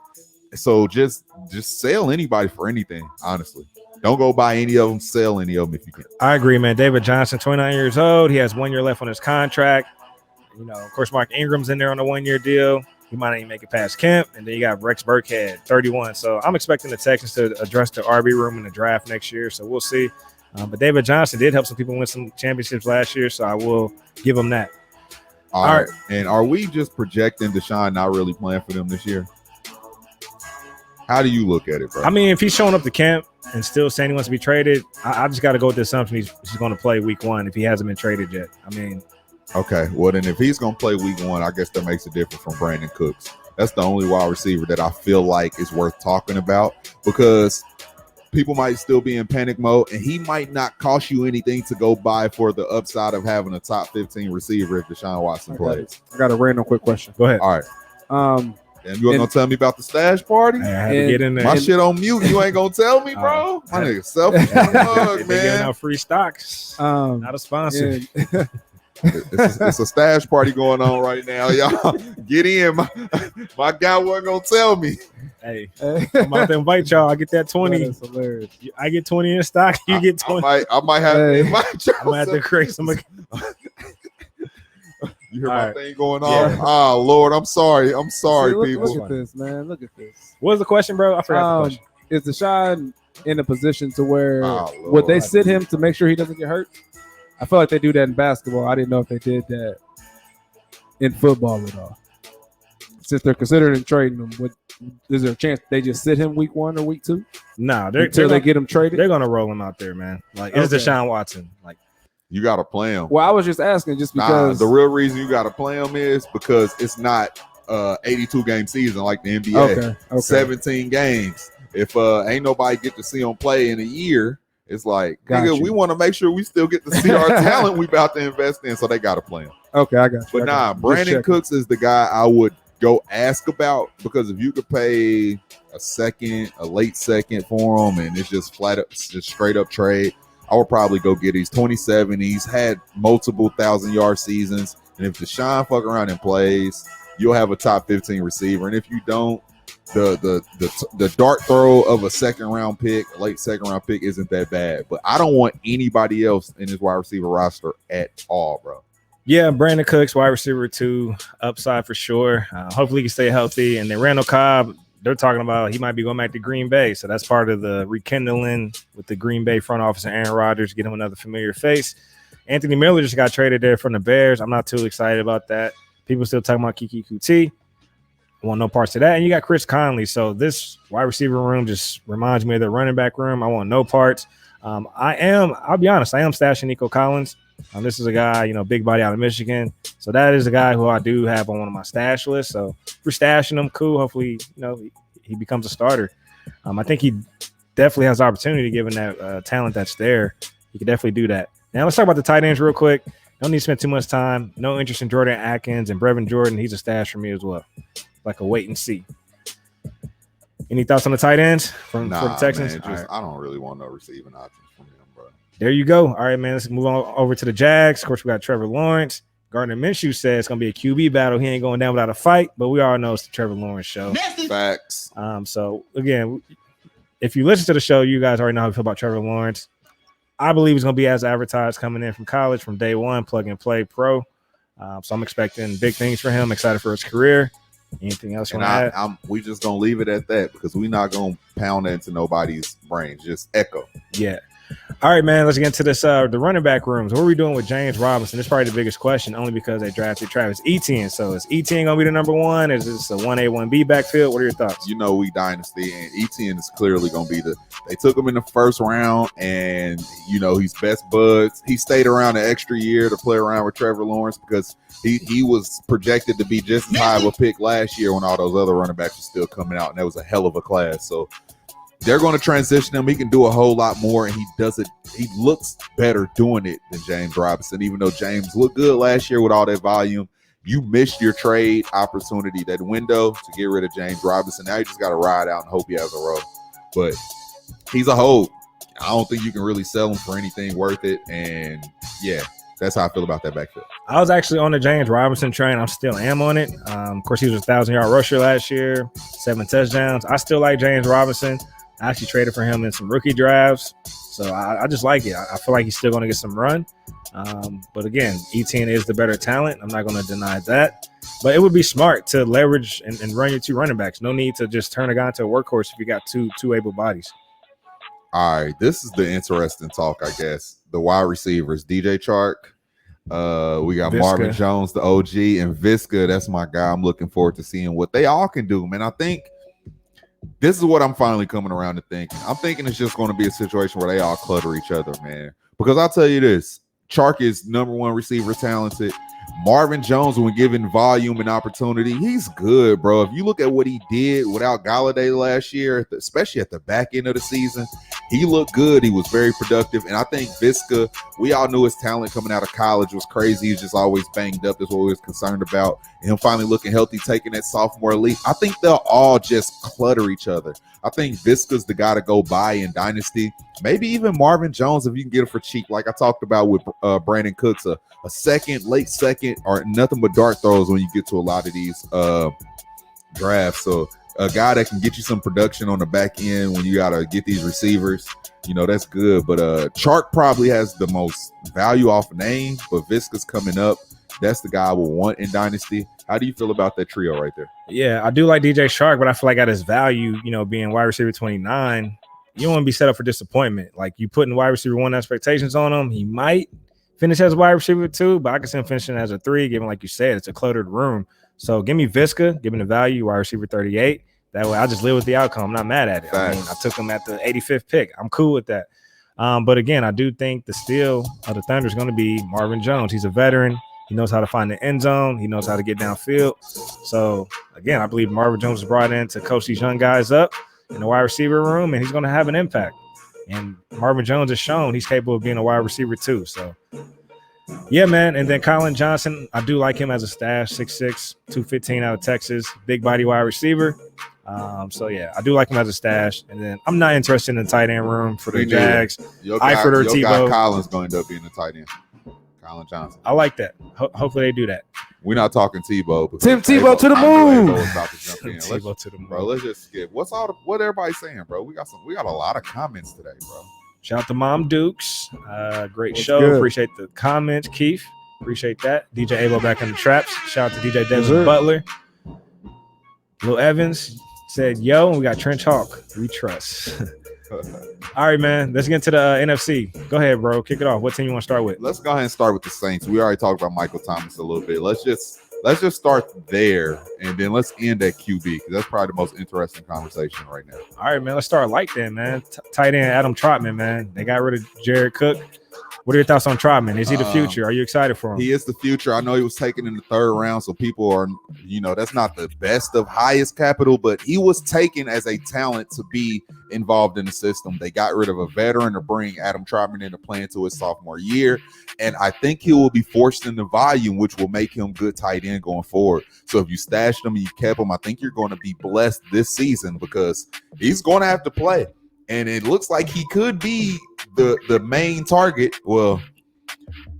So just sell anybody for anything, honestly. Don't go buy any of them. Sell any of them if you can. I agree, man. David Johnson, 29 years old. He has 1 year left on his contract. Of course, Mark Ingram's in there on a 1-year deal. He might not even make it past Kemp. And then you got Rex Burkhead, 31. So I'm expecting the Texans to address the RB room in the draft next year. So we'll see. But David Johnson did help some people win some championships last year. So I will give him that. All right. And are we just projecting Deshaun not really playing for them this year? How do you look at it, bro? I mean, if he's showing up to camp and still saying he wants to be traded, I just got to go with the assumption he's going to play week 1 if he hasn't been traded yet. I mean. Okay, well, then if he's going to play week 1, I guess that makes a difference from Brandon Cooks. That's the only wide receiver that I feel like is worth talking about because people might still be in panic mode, and he might not cost you anything to go buy for the upside of having a top 15 receiver if Deshaun Watson plays. I got a random quick question. Go ahead. All right. And you going to tell me about the stash party? I had to get in there. My shit on mute. You ain't going to tell me, bro? My nigga selfish. They're giving out free stocks. Not a sponsor. Yeah. It's a stash party going on right now, y'all. Get in. My guy wasn't gonna tell me. Hey, I'm about to invite y'all. I get that 20. That's hilarious. I get 20 in stock. You get 20. I might have to invite y'all. I might have to create some. You hear my right. thing going on? Yeah. Oh Lord, I'm sorry. People. Look at this, man. Look at this. What was the question, bro? I forgot the question. Is Deshaun in a position to where would they sit him to make sure he doesn't get hurt? I feel like they do that in basketball. I didn't know if they did that in football at all. Since they're considering trading him, is there a chance they just sit him week 1 or week 2? No, until they get him traded. They're gonna roll him out there, man. Like it's Deshaun Watson. Like you gotta play him. Well, I was just asking, just because the real reason you gotta play him is because it's not 82 game season like the NBA. Okay. 17 games. If ain't nobody get to see him play in a year, It's like, Got nigga, you. we want to make sure we still get to see our talent we about to invest in, so they got to play him. Okay, I got you. But I got nah, you. Just Brandon checking. Cooks is the guy I would go ask about, because if you could pay a late second for him, and it's just just straight up trade, I would probably go get. He's 27. He's had multiple 1,000-yard seasons, and if Deshaun fuck around and plays, you'll have a top 15 receiver. And if you don't, the dart throw of a late second round pick isn't that bad. But I don't want anybody else in his wide receiver roster at all, bro. Yeah, Brandon Cooks, wide receiver 2, upside for sure. Hopefully he can stay healthy. And then Randall Cobb, they're talking about he might be going back to Green Bay. So that's part of the rekindling with the Green Bay front office and Aaron Rodgers, get him another familiar face. Anthony Miller just got traded there from the Bears. I'm not too excited about that. People still talking about Kiki Kuti. I want no parts of that. And you got Chris Conley. So this wide receiver room just reminds me of the running back room. I want no parts. I'll be honest, I am stashing Nico Collins. This is a guy, big body out of Michigan. So that is a guy who I do have on one of my stash lists. So if we're stashing him, cool. Hopefully, he becomes a starter. I think he definitely has opportunity given that talent that's there. He could definitely do that. Now let's talk about the tight ends real quick. Don't need to spend too much time. No interest in Jordan Atkins and Brevin Jordan. He's a stash for me as well. Like a wait and see. Any thoughts on the tight ends for the Texans? Man, right. I don't really want no receiving options from him, bro. There you go. All right, man. Let's move on over to the Jags. Of course, we got Trevor Lawrence. Gardner Minshew says it's going to be a QB battle. He ain't going down without a fight, but we all know it's the Trevor Lawrence show. Facts. So, again, if you listen to the show, you guys already know how I feel about Trevor Lawrence. I believe he's going to be as advertised coming in from college from day one, plug and play pro. So I'm expecting big things for him. Excited for his career. Anything else you want to add? We just gonna leave it at that, because we're not gonna pound that into nobody's brains. Just echo. Yeah. All right, man. Let's get into this. The running back rooms. What are we doing with James Robinson? This is probably the biggest question, only because they drafted Travis Etienne. So is Etienne gonna be the number one? Is this a 1A, 1B backfield? What are your thoughts? We Dynasty, and Etienne is clearly gonna be they took him in the first round, and he's best buds. He stayed around an extra year to play around with Trevor Lawrence, because he was projected to be just as high of a pick last year when all those other running backs were still coming out, and that was a hell of a class. So they're going to transition him. He can do a whole lot more, and he looks better doing it than James Robinson, even though James looked good last year with all that volume. You missed your trade opportunity, that window to get rid of James Robinson. Now you just got to ride out and hope he has a role. But he's a hold. I don't think you can really sell him for anything worth it. And yeah, that's how I feel about that backfield. I was actually on the James Robinson train. I still am on it. Of course, he was a 1,000-yard rusher last year, 7 touchdowns. I still like James Robinson. I actually traded for him in some rookie drafts. So I just like it. I feel like he's still going to get some run. But again, Etienne is the better talent. I'm not going to deny that. But it would be smart to leverage and run your 2 running backs. No need to just turn a guy into a workhorse if you got two able bodies. All right, this is the interesting talk, I guess. The wide receivers, DJ Chark. We got Visca. Marvin Jones, the OG, and Visca. That's my guy. I'm looking forward to seeing what they all can do, man. I think this is what I'm finally coming around to thinking. I'm thinking it's just going to be a situation where they all clutter each other, man. Because I'll tell you this, Chark is number 1 receiver talented. Marvin Jones, when given volume and opportunity, he's good, bro. If you look at what he did without Galladay last year, especially at the back end of the season, he looked good. He was very productive. And I think Visca, we all knew his talent coming out of college was crazy. He was just always banged up. That's what we was concerned about. And him finally looking healthy, taking that sophomore leap. I think they'll all just clutter each other. I think Visca's the guy to go buy in Dynasty. Maybe even Marvin Jones, if you can get it for cheap, like I talked about with Brandon Cooks, a second, late second, or nothing but dart throws when you get to a lot of these drafts. So a guy that can get you some production on the back end when you got to get these receivers, that's good. But Chark probably has the most value off name, but Visca's coming up. That's the guy I would want in Dynasty. How do you feel about that trio right there? Yeah, I do like DJ Chark, but I feel like at his value, being wide receiver 29, you don't want to be set up for disappointment. Like, you putting wide receiver 1 expectations on him, he might finish as wide receiver 2, but I can see him finishing as a 3, given, like you said, it's a cluttered room. So give me Visca, give him the value, wide receiver 38. That way I just live with the outcome. I'm not mad at it. I took him at the 85th pick. I'm cool with that. But again, I do think the steal of the Thunder is going to be Marvin Jones. He's a veteran. He knows how to find the end zone. He knows how to get downfield. So, again, I believe Marvin Jones was brought in to coach these young guys up in the wide receiver room, and he's going to have an impact. And Marvin Jones has shown he's capable of being a wide receiver too. So, yeah, man. And then Colin Johnson, I do like him as a stash, 6'6", 215 out of Texas, big body wide receiver. So, yeah, I do like him as a stash. And then I'm not interested in the tight end room for the Jags. Eifert or Tebow. Collins going to end up being the tight end. Colin Johnson. I like that. Hopefully they do that. We're not talking Tebow. Tim Tebow to the moon. Tebow to the moon. Bro, let's just skip. What everybody's saying, bro? We got a lot of comments today, bro. Shout out to Mom Dukes. Great What's show. good? Appreciate the comments, Keith. Appreciate that. DJ Abo back in the traps. Shout out to DJ Devin Butler. Lil Evans said, yo, and we got Trench Hawk. We trust. All right, man. Let's get into the NFC. Go ahead, bro. Kick it off. What team you want to start with? Let's go ahead and start with the Saints. We already talked about Michael Thomas a little bit. Let's just start there, and then let's end at QB because that's probably the most interesting conversation right now. All right, man. Let's start light then, man. Tight end Adam Trotman, man. They got rid of Jared Cook. What are your thoughts on Trotman? Is he the future? Are you excited for him? He is the future. I know he was taken in the 3rd round, so people are, that's not the best of highest capital, but he was taken as a talent to be involved in the system. They got rid of a veteran to bring Adam Trotman into play into his sophomore year, and I think he will be forced into volume, which will make him good tight end going forward. So if you stashed him and you kept him, I think you're going to be blessed this season because he's going to have to play. And it looks like he could be the main target. Well,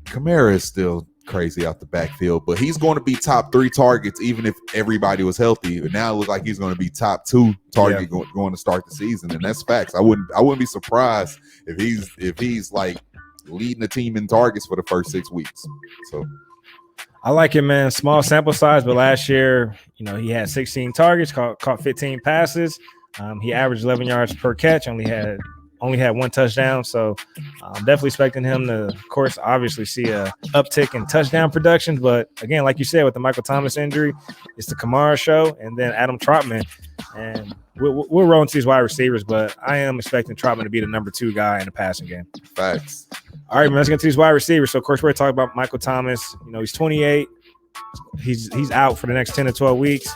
Kamara is still crazy out the backfield, but he's going to be top 3 targets even if everybody was healthy. But now it looks like he's going to be top 2 target going to start the season, and that's facts. I wouldn't be surprised if he's like leading the team in targets for the first 6 weeks. So I like it, man. Small sample size, but last year, he had 16 targets, caught 15 passes. He averaged 11 yards per catch, only had 1 touchdown. So I'm definitely expecting him to, of course, obviously see a uptick in touchdown production. But again, like you said, with the Michael Thomas injury, it's the Kamara show and then Adam Trotman. And we're rolling to these wide receivers, but I am expecting Trotman to be the number 2 guy in the passing game. Facts. All right, man, let's get to these wide receivers. So, of course, we're talking about Michael Thomas. He's 28. He's out for the next 10 to 12 weeks.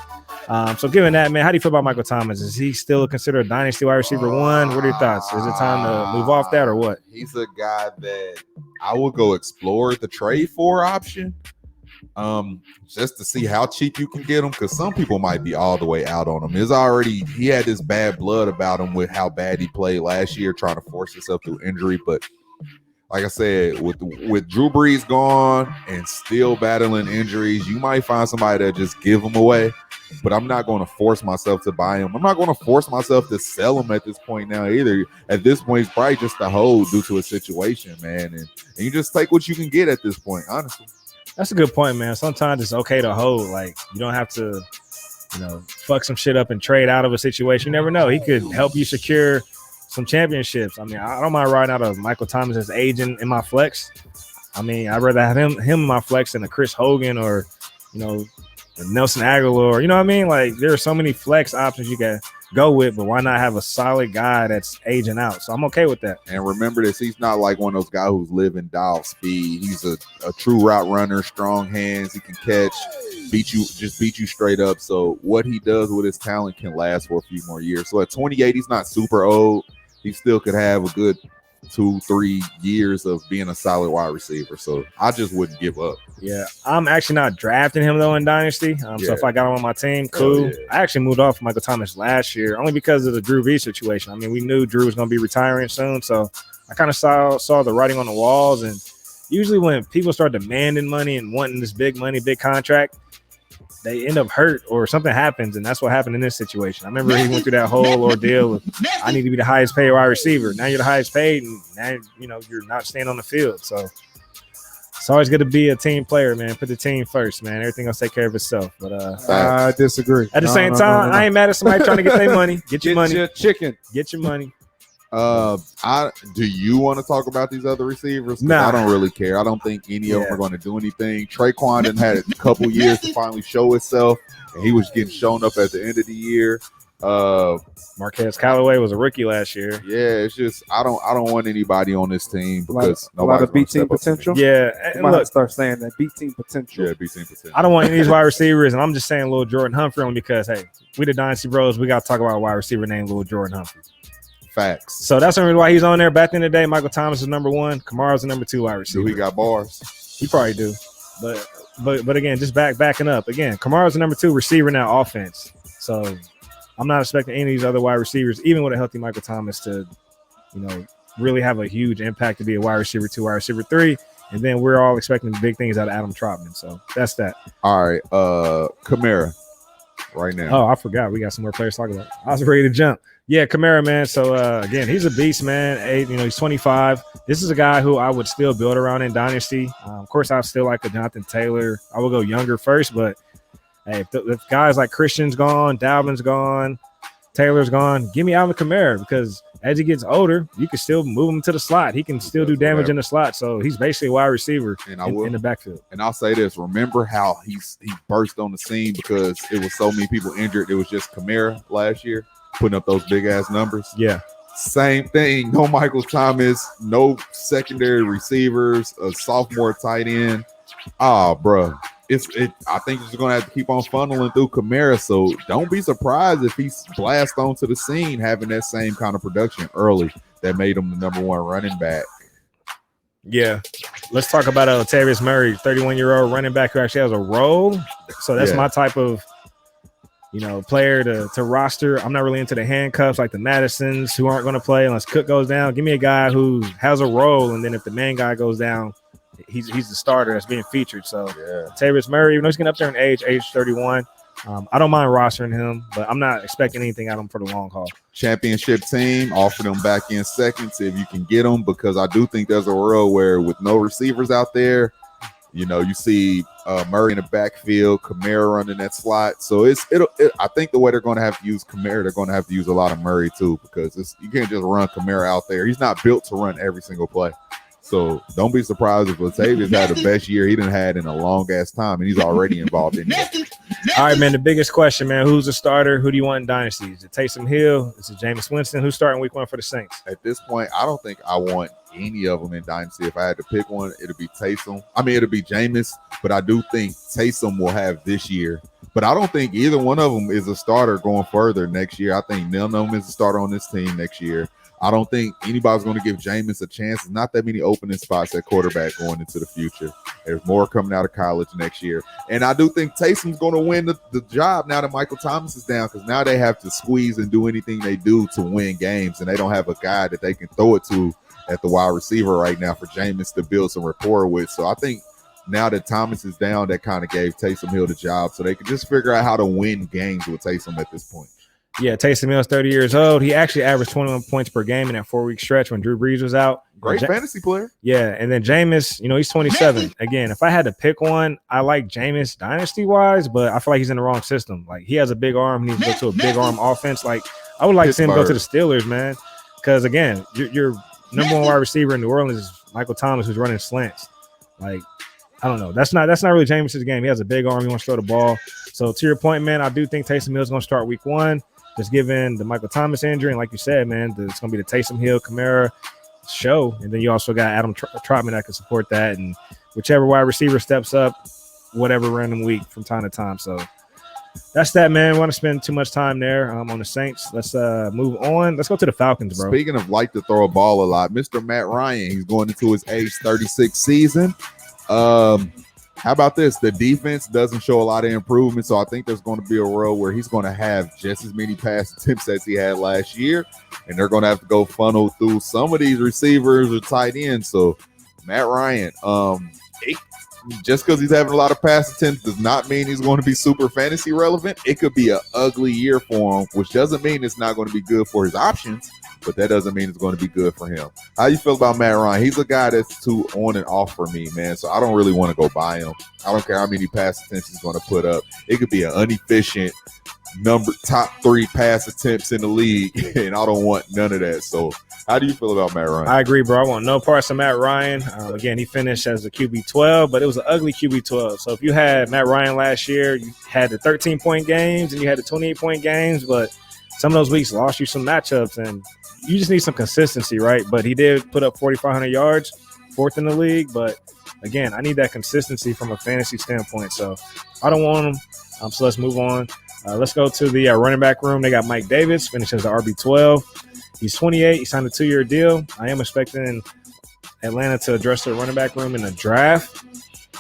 So given that, man, how do you feel about Michael Thomas? Is he still considered a dynasty wide receiver 1? What are your thoughts? Is it time to move off that or what? He's a guy that I would go explore the trade for option just to see how cheap you can get him, because some people might be all the way out on him. He had this bad blood about him with how bad he played last year, trying to force himself through injury. But like I said, with Drew Brees gone and still battling injuries, you might find somebody that just give him away. But I'm not going to force myself to buy him. I'm not going to force myself to sell him at this point now either. At this point, he's probably just a hold due to a situation, man. And you just take what you can get at this point, honestly. That's a good point, man. Sometimes it's okay to hold. Like, you don't have to, fuck some shit up and trade out of a situation. You never know. He could help you secure some championships. I mean, I don't mind riding out of Michael Thomas's agent in my flex. I mean, I'd rather have him in my flex than a Chris Hogan or, Nelson Aguilar. You know what I mean? Like, there are so many flex options you can go with, but why not have a solid guy that's aging out? So I'm okay with that. And remember this, he's not like one of those guys who's live and die off speed. He's a true route runner, strong hands. He can catch, beat you straight up. So what he does with his talent can last for a few more years. So at 28, he's not super old. He still could have a good 2-3 years of being a solid wide receiver. So I just wouldn't give up. Yeah, I'm actually not drafting him though in Dynasty. So if I got him on my team, cool. I actually moved off Michael Thomas last year only because of the Drew V situation. I mean, we knew Drew was going to be retiring soon, so I kind of saw the writing on the walls. And usually when people start demanding money and wanting this big money, big contract, they end up hurt or something happens, and that's what happened in this situation. I remember he went through that whole ordeal of, I need to be the highest paid wide receiver. Now you're the highest paid, and now you're not staying on the field. So it's always good to be a team player, man. Put the team first, man. Everything will take care of itself. But I disagree. At the same time, I ain't mad at somebody trying to get their money. Get your money. Your chicken. Get your money. Do you want to talk about these other receivers? Nah. I don't really care. I don't think any of them are going to do anything. Traquan done had a couple years to finally show itself, and he was getting shown up at the end of the year. Marquez Callaway was a rookie last year. Yeah, it's just I don't want anybody on this team because a lot of B team potential. Yeah, and look, start saying that B team potential. Yeah, B team potential. I don't want any of these wide receivers, and I'm just saying Lil Jordan Humphrey only because hey, we the Dynasty Bros. We got to talk about a wide receiver named Lil Jordan Humphrey. Facts. So that's the reason why he's on there. Back in the day, Michael Thomas is number 1. Kamara's the number 2 wide receiver. Do he got bars? He probably do. But again, just backing up. Again, Kamara's the number 2 receiver in that offense. So I'm not expecting any of these other wide receivers, even with a healthy Michael Thomas, to, really have a huge impact to be a wide receiver 2, wide receiver 3. And then we're all expecting big things out of Adam Trotman. So that's that. All right. Kamara right now. Oh, I forgot. We got some more players to talk about. I was ready to jump. Yeah, Kamara, man. So, again, he's a beast, man. He's 25. This is a guy who I would still build around in Dynasty. Of course, I still like a Jonathan Taylor. I will go younger first, but hey, if guys like Christian's gone, Dalvin's gone, Taylor's gone, give me Alvin Kamara, because as he gets older, you can still move him to the slot. He can still do damage in the slot. So he's basically a wide receiver in the backfield. And I'll say this. Remember how he burst on the scene because it was so many people injured. It was just Kamara last year putting up those big-ass numbers. Yeah. Same thing. No Michael Thomas, no secondary receivers, a sophomore tight end. Bro. I think it's going to have to keep on funneling through Kamara, so don't be surprised if he's blast onto the scene having that same kind of production early that made him the number 1 running back. Yeah. Let's talk about Latavius Murray, 31-year-old running back who actually has a role. So that's my type of, player to roster. I'm not really into the handcuffs like the Madisons who aren't going to play unless Cook goes down. Give me a guy who has a role, and then if the main guy goes down, he's the starter that's being featured. So Latavius Murray, even though he's getting up there in age 31, I don't mind rostering him, but I'm not expecting anything out of him for the long haul. Championship team, offer them back in seconds if you can get them, because I do think there's a world where with no receivers out there, you see Murray in the backfield, Kamara running that slot. So I think the way they're going to have to use Kamara, they're going to have to use a lot of Murray too, because you can't just run Kamara out there. He's not built to run every single play. So don't be surprised if Latavius had the best year he done had in a long ass time, and he's already involved in it. All right, man. The biggest question, man: who's the starter? Who do you want in Dynasty? Is it Taysom Hill? Is it Jameis Winston? Who's starting Week 1 for the Saints? At this point, I don't think I want any of them in Dynasty. If I had to pick one, it'll be Taysom. It'll be Jameis, but I do think Taysom will have this year. But I don't think either one of them is a starter going further next year. I think none of them is a starter on this team next year. I don't think anybody's going to give Jameis a chance. There's not that many opening spots at quarterback going into the future. There's more coming out of college next year. And I do think Taysom's going to win the job now that Michael Thomas is down, because now they have to squeeze and do anything they do to win games, and they don't have a guy that they can throw it to at the wide receiver right now for Jameis to build some rapport with. So I think now that Thomas is down, that kind of gave Taysom Hill the job, so they could just figure out how to win games with Taysom at this point. Yeah, Taysom Hill's 30 years old. He actually averaged 21 points per game in that 4-week stretch when Drew Brees was out. Great fantasy player. Yeah, and then Jameis, he's 27. Again, if I had to pick one, I like Jameis dynasty-wise, but I feel like he's in the wrong system. Like, he has a big arm. He needs to go to a big arm offense. Like, I would like to see him go to the Steelers, man, because, again, your number 1 wide receiver in New Orleans is Michael Thomas, who's running slants. Like, I don't know. That's not really Jameis' game. He has a big arm. He wants to throw the ball. So, to your point, man, I do think Taysom Hill's going to start Week 1. Just given the Michael Thomas injury, and like you said, man, it's going to be the Taysom Hill, Kamara show, and then you also got Adam Trotman that can support that, and whichever wide receiver steps up, whatever random week from time to time. So that's that, man. Want to spend too much time there on the Saints. Let's move on. Let's go to the Falcons, bro. Speaking of like to throw a ball a lot, Mr. Matt Ryan, he's going into his age 36 season. How about this? The defense doesn't show a lot of improvement, so I think there's going to be a world where he's going to have just as many pass attempts as he had last year, and they're going to have to go funnel through some of these receivers or tight ends. So Matt Ryan, just because he's having a lot of pass attempts does not mean he's going to be super fantasy relevant. It could be an ugly year for him, which doesn't mean it's not going to be good for his options, but that doesn't mean it's going to be good for him. How you feel about Matt Ryan? He's a guy that's too on and off for me, man, so I don't really want to go buy him. I don't care how many pass attempts he's going to put up. It could be an inefficient top 3 pass attempts in the league, and I don't want none of that. So how do you feel about Matt Ryan? I agree, bro. I want no parts of Matt Ryan. Again, he finished as a QB 12, but it was an ugly QB 12. So if you had Matt Ryan last year, you had the 13-point games and you had the 28-point games, but some of those weeks lost you some matchups, and you just need some consistency, right? But he did put up 4,500 yards, 4th in the league. But again, I need that consistency from a fantasy standpoint. So I don't want him. So let's move on. Let's go to the running back room. They got Mike Davis, finished as the RB12. He's 28. He signed a 2-year deal. I am expecting Atlanta to address their running back room in the draft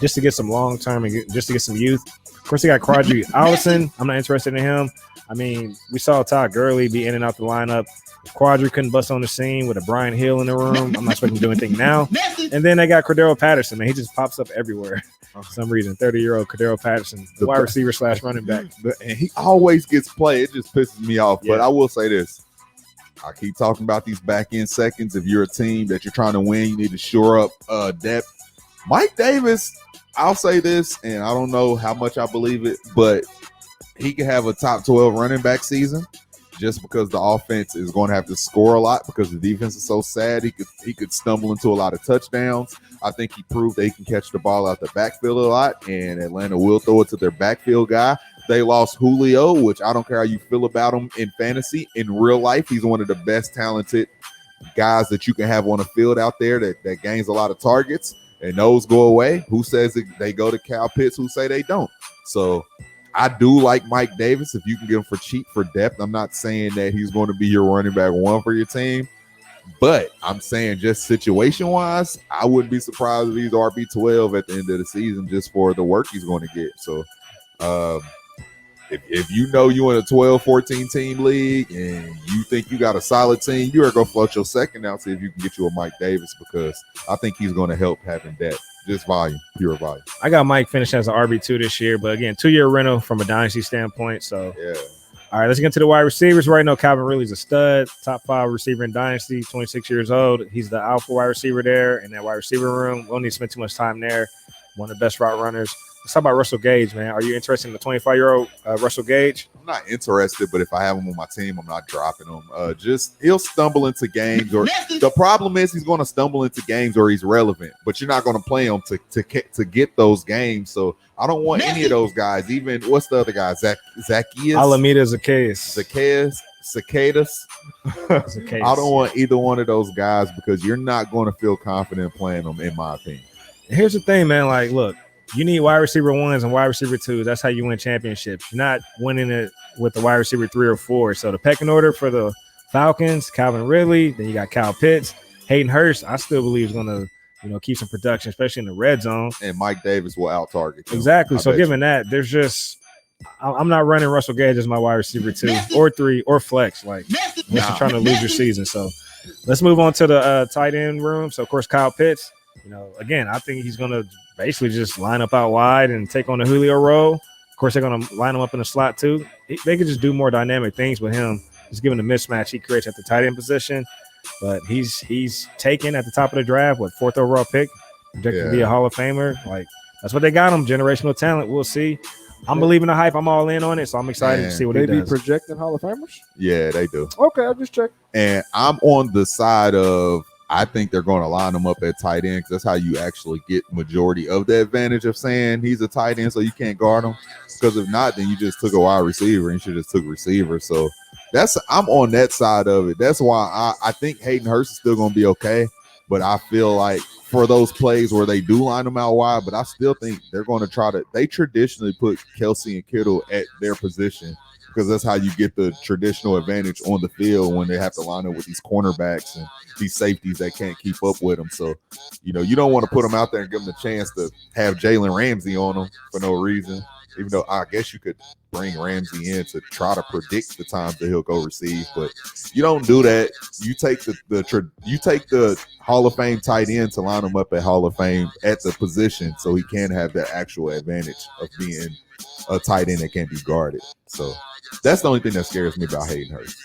just to get some long-term and just to get some youth. Of course, they got Quadri Allison. I'm not interested in him. I mean, we saw Todd Gurley be in and out the lineup. Quadri couldn't bust on the scene with a Brian Hill in the room. I'm not expecting to do anything now. And then they got Cordero Patterson, man. He just pops up everywhere for some reason. 30-year-old Cordero Patterson, the wide receiver / running back. And he always gets play. It just pisses me off. Yeah. But I will say this. I keep talking about these back-end seconds. If you're a team that you're trying to win, you need to shore up depth. Mike Davis, I'll say this, and I don't know how much I believe it, but he could have a top 12 running back season just because the offense is going to have to score a lot because the defense is so sad. He could stumble into a lot of touchdowns. I think he proved they can catch the ball out the backfield a lot, and Atlanta will throw it to their backfield guy. They lost Julio, which I don't care how you feel about him in fantasy. In real life, he's one of the best talented guys that you can have on the field out there that gains a lot of targets, and those go away. Who says they go to Cal Pitts? Who say they don't? So I do like Mike Davis if you can get him for cheap for depth. I'm not saying that he's going to be your running back one for your team, but I'm saying just situation-wise, I wouldn't be surprised if he's RB12 at the end of the season just for the work he's going to get. So if you know you're in a 12-14 team league and you think you got a solid team, you are going to float your second out, see if you can get you a Mike Davis, because I think he's going to help having depth. Just volume, pure volume. I got Mike finished as an RB2 this year, but again, 2-year rental from a dynasty standpoint. So, yeah. All right, let's get to the wide receivers. Right now, Calvin Ridley's a stud, top 5 receiver in dynasty, 26 years old. He's the alpha wide receiver there in that wide receiver room. We don't need to spend too much time there. One of the best route runners. Let's talk about Russell Gage, man. Are you interested in the 25-year-old Russell Gage? I'm not interested, but if I have him on my team, I'm not dropping him. He'll stumble into games, or the problem is he's going to stumble into games or he's relevant, but you're not going to play him to get those games. So I don't want any of those guys. Even what's the other guy? Zacchaeus, Alameda Zacchaeus. Cicadas. I don't want either one of those guys because you're not going to feel confident playing them, in my opinion. Here's the thing, man. Like, look. You need wide receiver 1s and wide receiver 2s. That's how you win championships. You're not winning it with the wide receiver 3 or 4. So the pecking order for the Falcons, Calvin Ridley, then you got Kyle Pitts, Hayden Hurst. I still believe is going to, keep some production, especially in the red zone. And Mike Davis will out target. Exactly. So given that, there's just I'm not running Russell Gage as my wide receiver 2 or 3 or flex. Like, unless you're trying to lose your season. So let's move on to the tight end room. So of course, Kyle Pitts. Again, I think he's going to basically just line up out wide and take on the Julio role. Of course, they're going to line him up in the slot too. They could just do more dynamic things with him, just given the mismatch he creates at the tight end position. But he's taken at the top of the draft, 4th overall pick, projected to be a Hall of Famer. Like, that's what they got him, generational talent. We'll see. I'm believing the hype. I'm all in on it, so I'm excited to see what he does. They be projecting Hall of Famers? Yeah, they do. Okay, I'll just check. And I'm on the side of I think they're going to line him up at tight end because that's how you actually get majority of the advantage of saying he's a tight end so you can't guard him. Because if not, then you just took a wide receiver and you should have just took receiver. So I'm on that side of it. That's why I think Hayden Hurst is still going to be okay. But I feel like for those plays where they do line them out wide, but I still think they're going to they traditionally put Kelsey and Kittle at their position because that's how you get the traditional advantage on the field when they have to line up with these cornerbacks and these safeties that can't keep up with them. So, you don't want to put them out there and give them the chance to have Jalen Ramsey on them for no reason, even though I guess you could bring Ramsey in to try to predict the times that he'll go receive, but you don't do that. You take the Hall of Fame tight end to line him up at Hall of Fame at the position so he can have that actual advantage of being a tight end that can't be guarded. So that's the only thing that scares me about Hayden Hurst.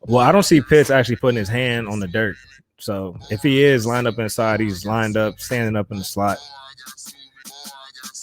Well, I don't see Pitts actually putting his hand on the dirt. So if he is lined up inside, he's lined up, standing up in the slot.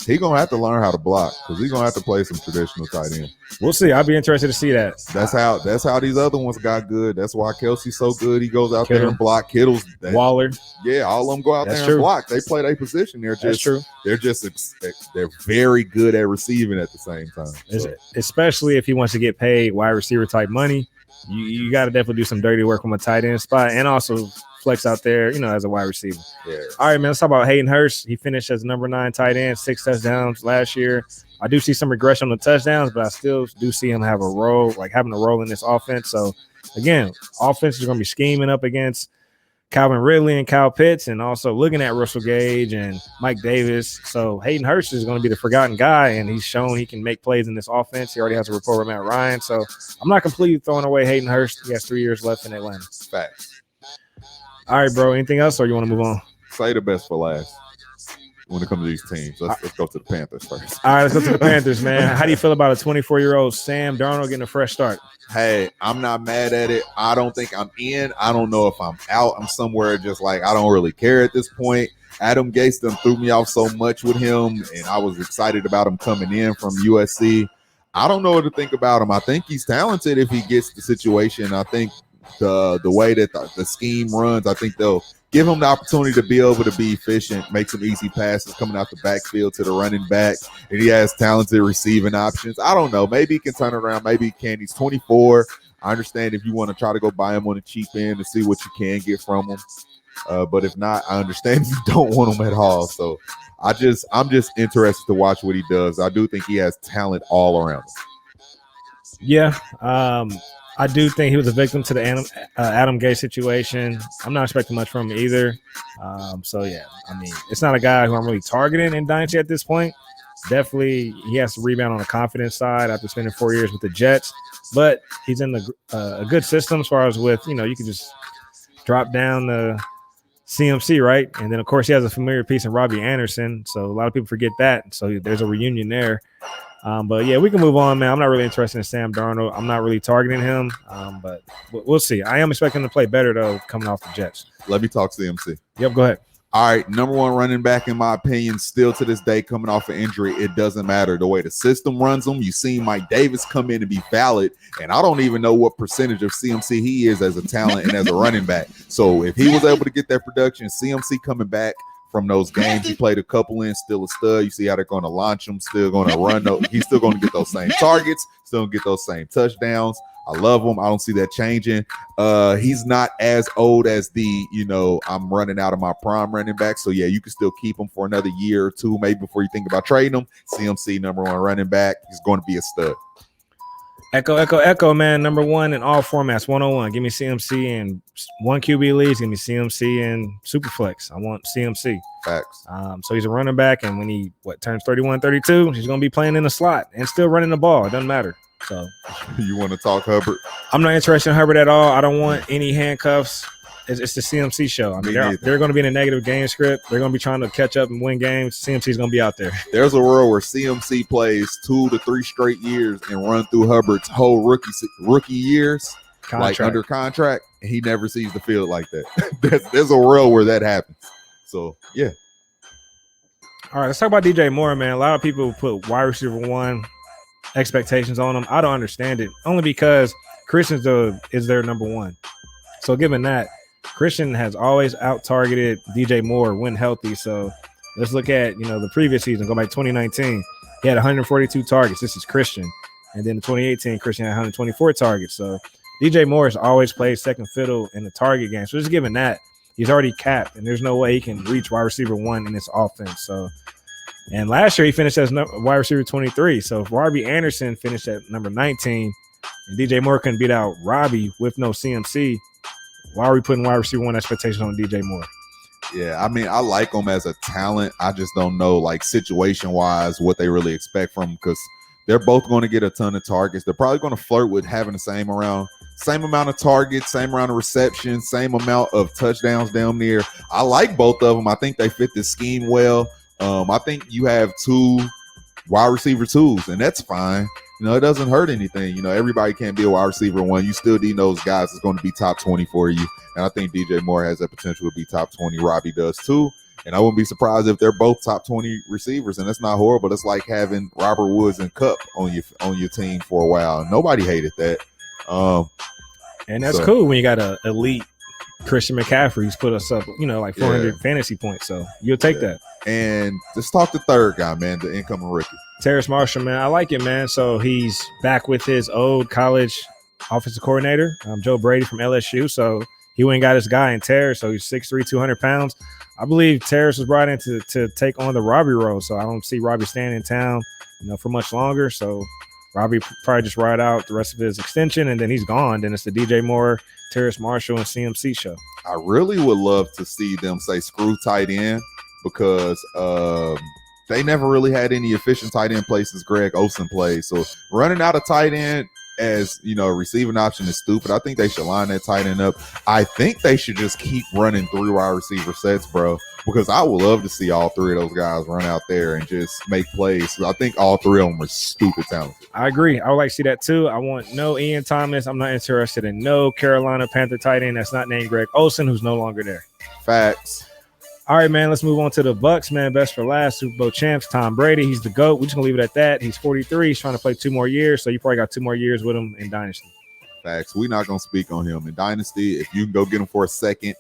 He's going to have to learn how to block because he's going to have to play some traditional tight end. We'll see. I'll be interested to see that. That's how these other ones got good. That's why Kelsey's so good. He goes out there and block. Kittle's Waller. Yeah, all of them go out there and block. They play their position. That's true. They're very good at receiving at the same time. So. Especially if he wants to get paid wide receiver type money. You got to definitely do some dirty work from a tight end spot and also flex out there, as a wide receiver. Yeah. All right, man. Let's talk about Hayden Hurst. He finished as number 9 tight end, 6 touchdowns last year. I do see some regression on the touchdowns, but I still do see him have a role, like having a role in this offense. So, again, offense is going to be scheming up against Calvin Ridley and Kyle Pitts, and also looking at Russell Gage and Mike Davis. So Hayden Hurst is going to be the forgotten guy, and he's shown he can make plays in this offense. He already has a rapport with Matt Ryan. So I'm not completely throwing away Hayden Hurst. He has 3 years left in Atlanta. Facts. All right, bro. Anything else, or you want to move on? Say the best for last when it comes to these teams. Let's go to the Panthers first. All right, let's go to the Panthers, man. How do you feel about a 24-year-old Sam Darnold getting a fresh start? Hey, I'm not mad at it. I don't think I'm in. I don't know if I'm out. I'm somewhere just like I don't really care at this point. Adam Gase done threw me off so much with him, and I was excited about him coming in from USC. I don't know what to think about him. I think he's talented if he gets the situation. I think the way that the scheme runs, I think they'll give him the opportunity to be able to be efficient, make some easy passes coming out the backfield to the running back, and he has talented receiving options. I don't know. Maybe he can turn it around. Maybe he can. He's 24. I understand if you want to try to go buy him on the cheap end to see what you can get from him. But if not, I understand if you don't want him at all. So I'm just interested to watch what he does. I do think he has talent all around him. Yeah. I do think he was a victim to the Adam Gase situation. I'm not expecting much from him either. So, yeah, I mean, it's not a guy who I'm really targeting in Dynasty at this point. Definitely, he has to rebound on the confidence side after spending 4 years with the Jets. But he's in a good system as far as with, you can just drop down the CMC, right? And then, of course, he has a familiar piece in Robbie Anderson. So a lot of people forget that. So there's a reunion there. But, yeah, we can move on, man. I'm not really interested in Sam Darnold. I'm not really targeting him, but we'll see. I am expecting him to play better, though, coming off the Jets. Let me talk CMC. Yep, go ahead. All right, number 1 running back, in my opinion, still to this day coming off an injury. It doesn't matter. The way the system runs them, you see Mike Davis come in and be valid, and I don't even know what percentage of CMC he is as a talent and as a running back. So if he was able to get that production, CMC coming back from those games he played a couple in, still a stud. You see how they're going to launch him, still going to run. He's still going to get those same targets, still going to get those same touchdowns. I love him. I don't see that changing. He's not as old as I'm running out of my prime running back. So, yeah, you can still keep him for another year or two, maybe before you think about trading him. CMC, number 1 running back. He's going to be a stud. Echo, man. Number 1 in all formats, 101. Give me CMC in 1 QB leagues. Give me CMC in Superflex. I want CMC. Facts. So he's a running back, and when he turns 31, 32, he's going to be playing in the slot and still running the ball. It doesn't matter. So you want to talk Hubbard? I'm not interested in Hubbard at all. I don't want any handcuffs. It's the CMC show. I mean, they're going to be in a negative game script. They're going to be trying to catch up and win games. CMC's going to be out there. There's a world where CMC plays 2 to 3 straight years and run through Hubbard's whole rookie years, like under contract, and he never sees the field like that. There's a world where that happens. So, yeah. All right, let's talk about DJ Moore, man. A lot of people put wide receiver 1 expectations on him. I don't understand it, only because Christian is their number 1. So given that, Christian has always out-targeted DJ Moore when healthy. So let's look at, the previous season, go back to 2019. He had 142 targets. This is Christian. And then in 2018, Christian had 124 targets. So DJ Moore has always played second fiddle in the target game. So just given that, he's already capped, and there's no way he can reach wide receiver 1 in this offense. So, and last year he finished as wide receiver 23. So if Robbie Anderson finished at number 19 and DJ Moore couldn't beat out Robbie with no CMC, why are we putting wide receiver 1 expectations on DJ Moore? Yeah, I mean, I like him as a talent. I just don't know, situation-wise, what they really expect from him, because they're both going to get a ton of targets. They're probably going to flirt with having the same amount of targets, same amount of receptions, same amount of touchdowns down there. I like both of them. I think they fit the scheme well. I think you have 2 wide receiver 2s, and that's fine. It doesn't hurt anything. Everybody can't be a wide receiver 1. You still need those guys that's going to be top 20 for you. And I think DJ Moore has that potential to be top 20. Robbie does too. And I wouldn't be surprised if they're both top 20 receivers. And that's not horrible. It's like having Robert Woods and Kupp on your team for a while. Nobody hated that. And that's cool when you got an elite Christian McCaffrey who's put us up, 400 fantasy points. So you'll take that. And let's talk the third guy, man, the incoming rookie. Terrace Marshall, man. I like it, man. So he's back with his old college offensive coordinator, Joe Brady from LSU. So He went and got his guy in Terrace, so he's 6'3", 200 pounds. I believe Terrace was brought in to take on the Robbie role, so I don't see Robbie staying in town, for much longer. So Robbie probably just ride out the rest of his extension, and then he's gone. Then it's the DJ Moore, Terrace Marshall, and CMC show. I really would love to see them say screw tight end because they never really had any efficient tight end places Greg Olsen plays. So running out of tight end as a receiving option is stupid. I think they should line that tight end up. I think they should just keep running through wide receiver sets, bro, because I would love to see all three of those guys run out there and just make plays. I think all three of them are stupid talented. I agree. I would like to see that too. I want no Ian Thomas. I'm not interested in no Carolina Panther tight end that's not named Greg Olsen, who's no longer there. Facts. All right, man, let's move on to the Bucks, man. Best for last, Super Bowl champs, Tom Brady. He's the GOAT. We're just going to leave it at that. He's 43. He's trying to play 2 more years, so you probably got 2 more years with him in Dynasty. Facts. We're not going to speak on him. In Dynasty, if you can go get him for a second,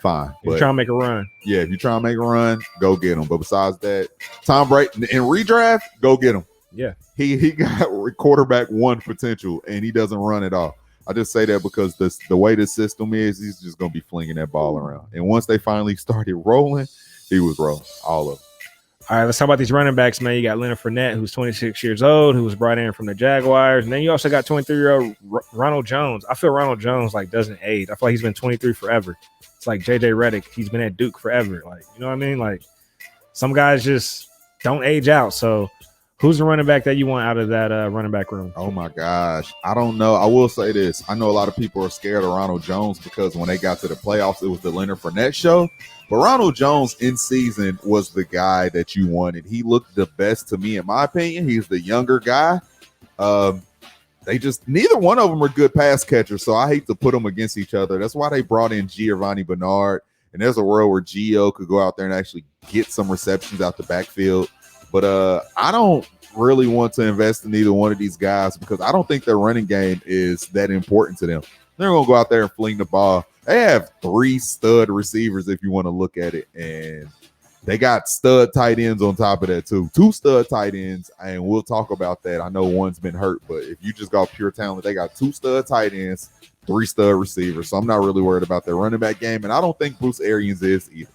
fine. If you're trying to make a run. Yeah, if you're trying to make a run, go get him. But besides that, Tom Brady, in redraft, go get him. Yeah. He got quarterback 1 potential, and he doesn't run at all. I just say that because the way the system is, he's just going to be flinging that ball around. And once they finally started rolling, he was rolling, all of them. All right, let's talk about these running backs, man. You got Leonard Fournette, who's 26 years old, who was brought in from the Jaguars. And then you also got 23-year-old Ronald Jones. I feel Ronald Jones, doesn't age. I feel like he's been 23 forever. It's like J.J. Redick. He's been at Duke forever. You know what I mean? Some guys just don't age out. So who's the running back that you want out of that running back room? Oh, my gosh. I don't know. I will say this. I know a lot of people are scared of Ronald Jones because when they got to the playoffs, it was the Leonard Fournette show. But Ronald Jones in season was the guy that you wanted. He looked the best to me, in my opinion. He's the younger guy. Neither one of them are good pass catchers, so I hate to put them against each other. That's why they brought in Giovanni Bernard. And there's a world where Gio could go out there and actually get some receptions out the backfield. But I don't really want to invest in either one of these guys because I don't think their running game is that important to them. They're going to go out there and fling the ball. They have 3 stud receivers if you want to look at it, and they got stud tight ends on top of that too. 2 stud tight ends, and we'll talk about that. I know one's been hurt, but if you just got pure talent, they got 2 stud tight ends, 3 stud receivers. So I'm not really worried about their running back game, and I don't think Bruce Arians is either.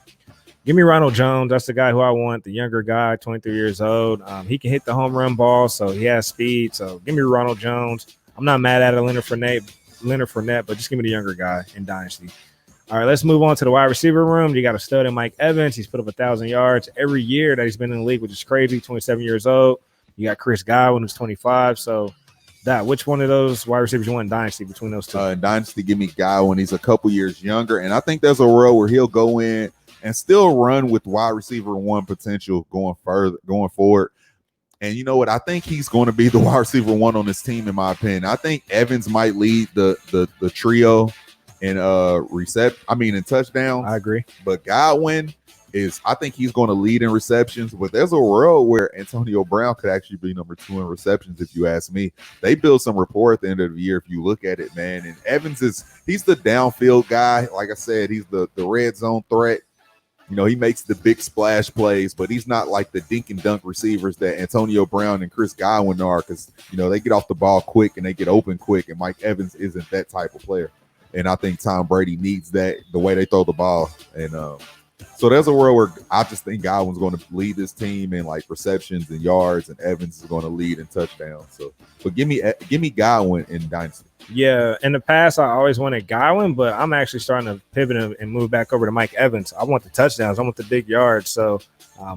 Give me Ronald Jones. That's the guy who I want, the younger guy, 23 years old. He can hit the home run ball, so he has speed. So give me Ronald Jones. I'm not mad at it, Leonard Fournette, but just give me the younger guy in Dynasty. All right, let's move on to the wide receiver room. You got a stud in Mike Evans. He's put up 1,000 yards every year that he's been in the league, which is crazy, 27 years old. You got Chris Godwin, who's 25. So, which one of those wide receivers you want in Dynasty between those two? In Dynasty, give me Godwin. He's a couple years younger, and I think there's a world where he'll go in and still run with wide receiver 1 potential going forward. And you know what? I think he's going to be the wide receiver 1 on this team, in my opinion. I think Evans might lead the trio in in touchdown. I agree. But Godwin I think he's going to lead in receptions. But there's a world where Antonio Brown could actually be number 2 in receptions, if you ask me. They built some rapport at the end of the year, if you look at it, man. And Evans he's the downfield guy. Like I said, he's the red zone threat. He makes the big splash plays, but he's not like the dink and dunk receivers that Antonio Brown and Chris Godwin are because, they get off the ball quick and they get open quick, and Mike Evans isn't that type of player. And I think Tom Brady needs that, the way they throw the ball. And so there's a world where I just think Godwin's going to lead this team in receptions and yards, and Evans is going to lead in touchdowns. So, but give me Godwin in Dynasty. Yeah, in the past, I always wanted Godwin, but I'm actually starting to pivot and move back over to Mike Evans. I want the touchdowns. I want the big yards. So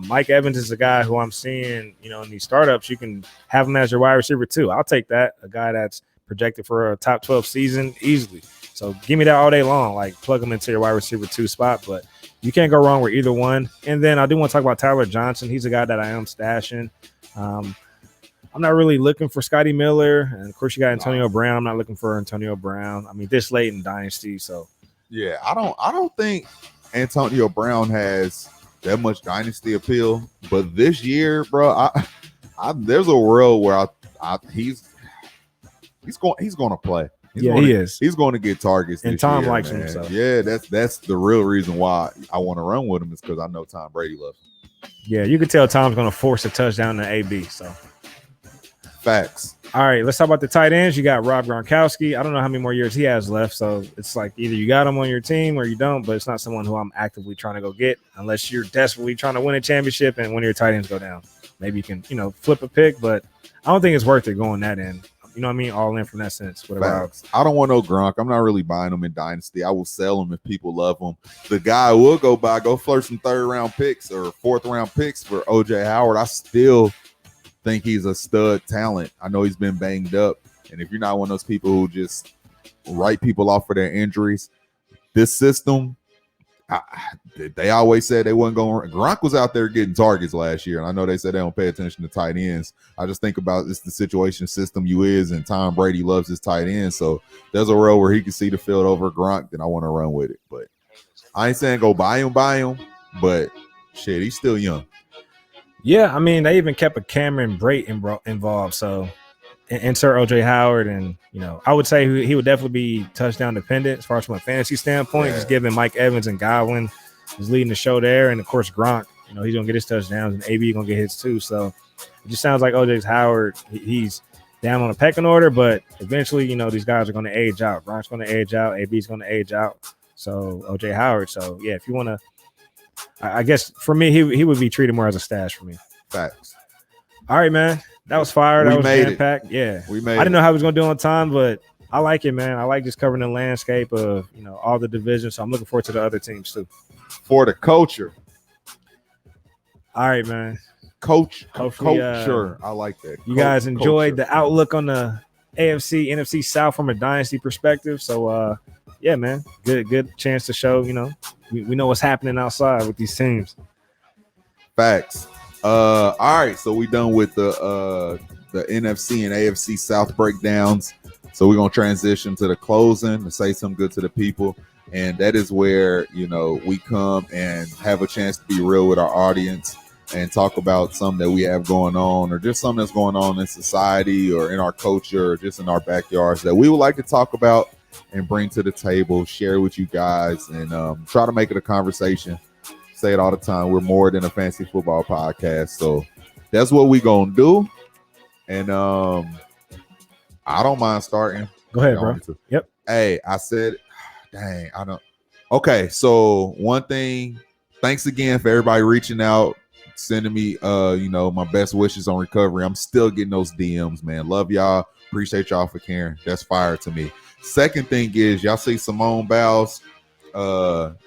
Mike Evans is a guy who I'm seeing, in these startups, you can have him as your wide receiver too. I'll take that, a guy that's projected for a top 12 season easily. So give me that all day long, plug him into your wide receiver 2 spot, but you can't go wrong with either one. And then I do want to talk about Tyler Johnson. He's a guy that I am stashing. I'm not really looking for Scotty Miller. And, of course, you got Antonio Brown. I'm not looking for Antonio Brown. this late in Dynasty. So, yeah, I don't think Antonio Brown has that much Dynasty appeal. But this year, bro, there's a world where he's going to play. He is. He's going to get targets. And this Tom year, likes man. him. So. Yeah, that's the real reason why I want to run with him is because I know Tom Brady loves him. Yeah, you can tell Tom's going to force a touchdown to AB. So. Facts. All right, let's talk about the tight ends. You got Rob Gronkowski. I don't know how many more years he has left, so it's like either you got him on your team or you don't, but it's not someone who I'm actively trying to go get unless you're desperately trying to win a championship and one of your tight ends go down. Maybe you can, flip a pick, but I don't think it's worth it going that in. You know what I mean? All in from that sense. Whatever. I don't want no Gronk. I'm not really buying him in Dynasty. I will sell him if people love him. The guy I will go flirt some 3rd round picks or 4th round picks for OJ Howard. I still think he's a stud talent. I know he's been banged up. And if you're not one of those people who just write people off for their injuries, this system, they always said they wasn't going. Gronk was out there getting targets last year, and I know they said they don't pay attention to tight ends. I just think about it's the situation system you is, and Tom Brady loves his tight ends. So there's a row where he can see the field over Gronk, then I want to run with it. But I ain't saying go buy him, but shit, he's still young. Yeah, I mean, they even kept a Cameron Brate involved, so insert OJ Howard, and I would say he would definitely be touchdown dependent as far as from a fantasy standpoint. Just given Mike Evans and Godwin is leading the show there, and of course Gronk, he's gonna get his touchdowns, and AB gonna get his too. So it just sounds like OJ Howard, he's down on a pecking order, but eventually, these guys are gonna age out. Gronk's gonna age out, AB's gonna age out. So OJ Howard. So yeah, if you want to, I guess for me, he would be treated more as a stash for me. Facts. All right, man. That was fire. That was jam-packed. Yeah. We made it. I didn't know how I was going to do on time, but I like it, man. I like just covering the landscape of, all the divisions. So I'm looking forward to the other teams too. For the culture. All right, man. Culture. I like that. You guys enjoyed the outlook on the AFC, NFC South from a dynasty perspective. So, yeah, man. Good chance to show, we know what's happening outside with these teams. Facts. All right, so we done with the NFC and AFC South breakdowns. So we're gonna transition to the closing to say something good to the people, and that is where we come and have a chance to be real with our audience and talk about something that we have going on, or just something that's going on in society or in our culture or just in our backyards that we would like to talk about and bring to the table, share with you guys, and try to make it a conversation. Say it all the time. We're more than a fantasy football podcast, so that's what we gonna do. And I don't mind starting. Go ahead, bro. Yep. Hey, I said, dang, I don't. Okay, so one thing. Thanks again for everybody reaching out, sending me, my best wishes on recovery. I'm still getting those DMs, man. Love y'all. Appreciate y'all for caring. That's fire to me. Second thing is, y'all see Simone Biles.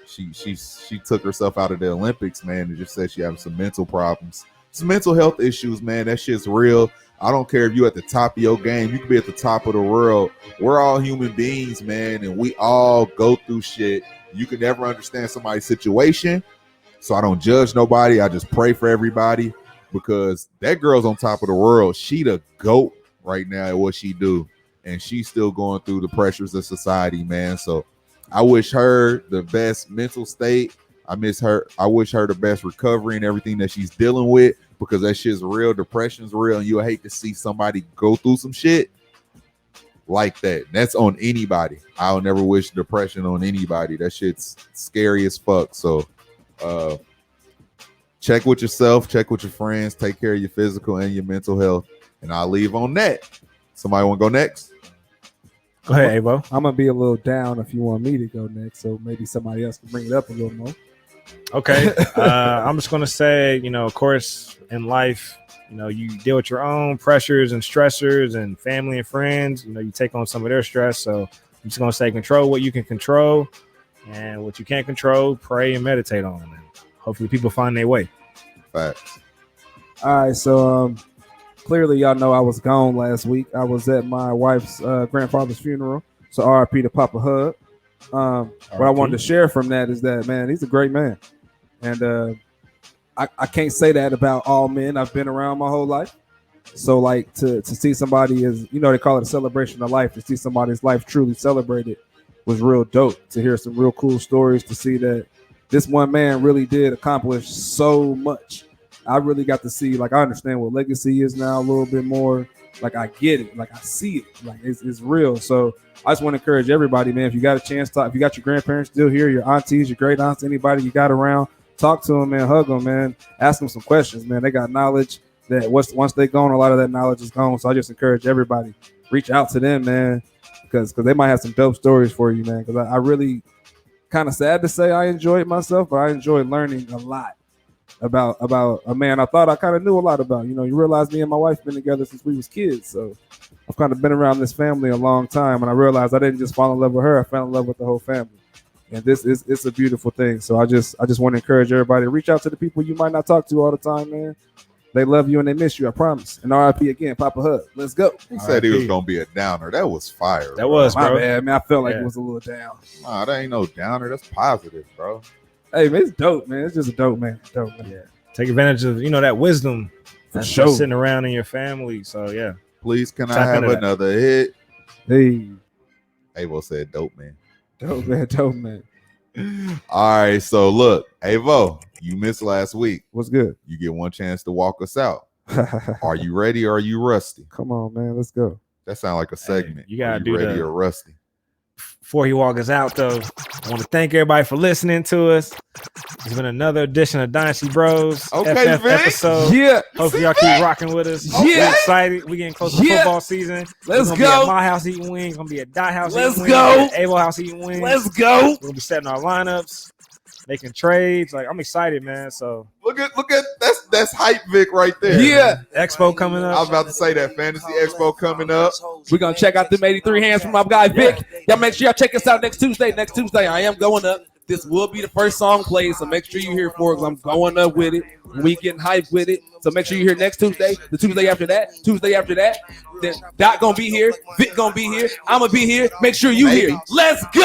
She took herself out of the Olympics, man, and just said she having some mental problems, some mental health issues, man. That shit's real. I don't care if you at the top of your game, you could be at the top of the world. We're all human beings, man, and we all go through shit. You can never understand somebody's situation, so I don't judge nobody. I just pray for everybody, because that girl's on top of the world. She the GOAT right now at what she do, and she's still going through the pressures of society, man. So I wish her the best mental state. I wish her the best recovery and everything that she's dealing with, because that shit's real. Depression's real, and you hate to see somebody go through some shit like that. That's on anybody. I'll never wish depression on anybody. That shit's scary as fuck. So check with yourself, check with your friends, take care of your physical and your mental health. And I'll leave on that. Somebody want to go next? Go ahead, Avo. I'm gonna be a little down if you want me to go next, so maybe somebody else can bring it up a little more. Okay. I'm just gonna say, of course, in life, you deal with your own pressures and stressors, and family and friends. You take on some of their stress. So I'm just gonna say, control what you can control, and what you can't control, pray and meditate on, and hopefully people find their way. Facts. All right, so clearly y'all know I was gone last week. I was at my wife's grandfather's funeral, so RIP to Papa Hug. What I wanted to share from that is that, man, he's a great man, and I can't say that about all men I've been around my whole life. So like to see somebody is, they call it a celebration of life. To see somebody's life truly celebrated was real dope. To hear some real cool stories, to see that this one man really did accomplish so much. I really got to see, like, I understand what legacy is now a little bit more. Like, I get it. Like, I see it. Like, it's real. So I just want to encourage everybody, man, if you got a chance, if you got your grandparents still here, your aunties, your great aunts, anybody you got around, talk to them, man, hug them, man, ask them some questions, man. They got knowledge. that once they're gone, a lot of that knowledge is gone. So I just encourage everybody, reach out to them, man, because they might have some dope stories for you, man. Because I really, kind of sad to say I enjoyed myself, but I enjoyed learning a lot about a man I thought I kind of knew a lot about. You realize me and my wife been together since we was kids, so I've kind of been around this family a long time, and I realized I didn't just fall in love with her, I fell in love with the whole family. And it's a beautiful thing. So I just want to encourage everybody to reach out to the people you might not talk to all the time, man. They love you and they miss you, I promise. And RIP again, Papa Hug. Let's go. He said he was gonna be a downer. That was fire. That was, My bro. bad, man. I felt like it was a little down. Nah, that ain't no downer. That's positive, bro. Hey, man, it's dope, man. It's just a dope, man. Dope, man. Yeah. Take advantage of that wisdom For that's sure. just sitting around in your family. So yeah. Please, can I Tap have into that. another hit? Hey, Avo said, "Dope, man." dope, man. Dope, man. All right, so look, Avo, you missed last week. What's good? You get one chance to walk us out. Are you ready or are you rusty? Come on, man. Let's go. That sounds like a segment. you gotta Are you do ready the- or rusty? Before he walks us out, though, I want to thank everybody for listening to us. It's been another edition of Dynasty Bros Okay, FF Vic. episode. Yeah. Hopefully y'all keep rocking with us. Yeah. We're excited. We're getting close to Yeah. football season. Let's We're gonna go. Be at my house eating wings. Gonna be at Dot House Let's eating go. wings. At Avo House eating wings. Let's go. We're gonna be setting our lineups, making trades. Like, I'm excited, man. So Look at that's hype Vic right there. Yeah. Expo coming I was up. about to say that Fantasy Expo coming up. We're going to check out them 83 hands from my guy, Vic. Y'all make sure y'all check us out next Tuesday. Next Tuesday, I am going up. This will be the first song played, so make sure you're here for it because I'm going up with it. We getting hyped with it. So make sure you're here next Tuesday, the Tuesday after that, Tuesday after that. Then Doc going to be here. Vic going to be here. I'm going to be here. Make sure you here. Let's go.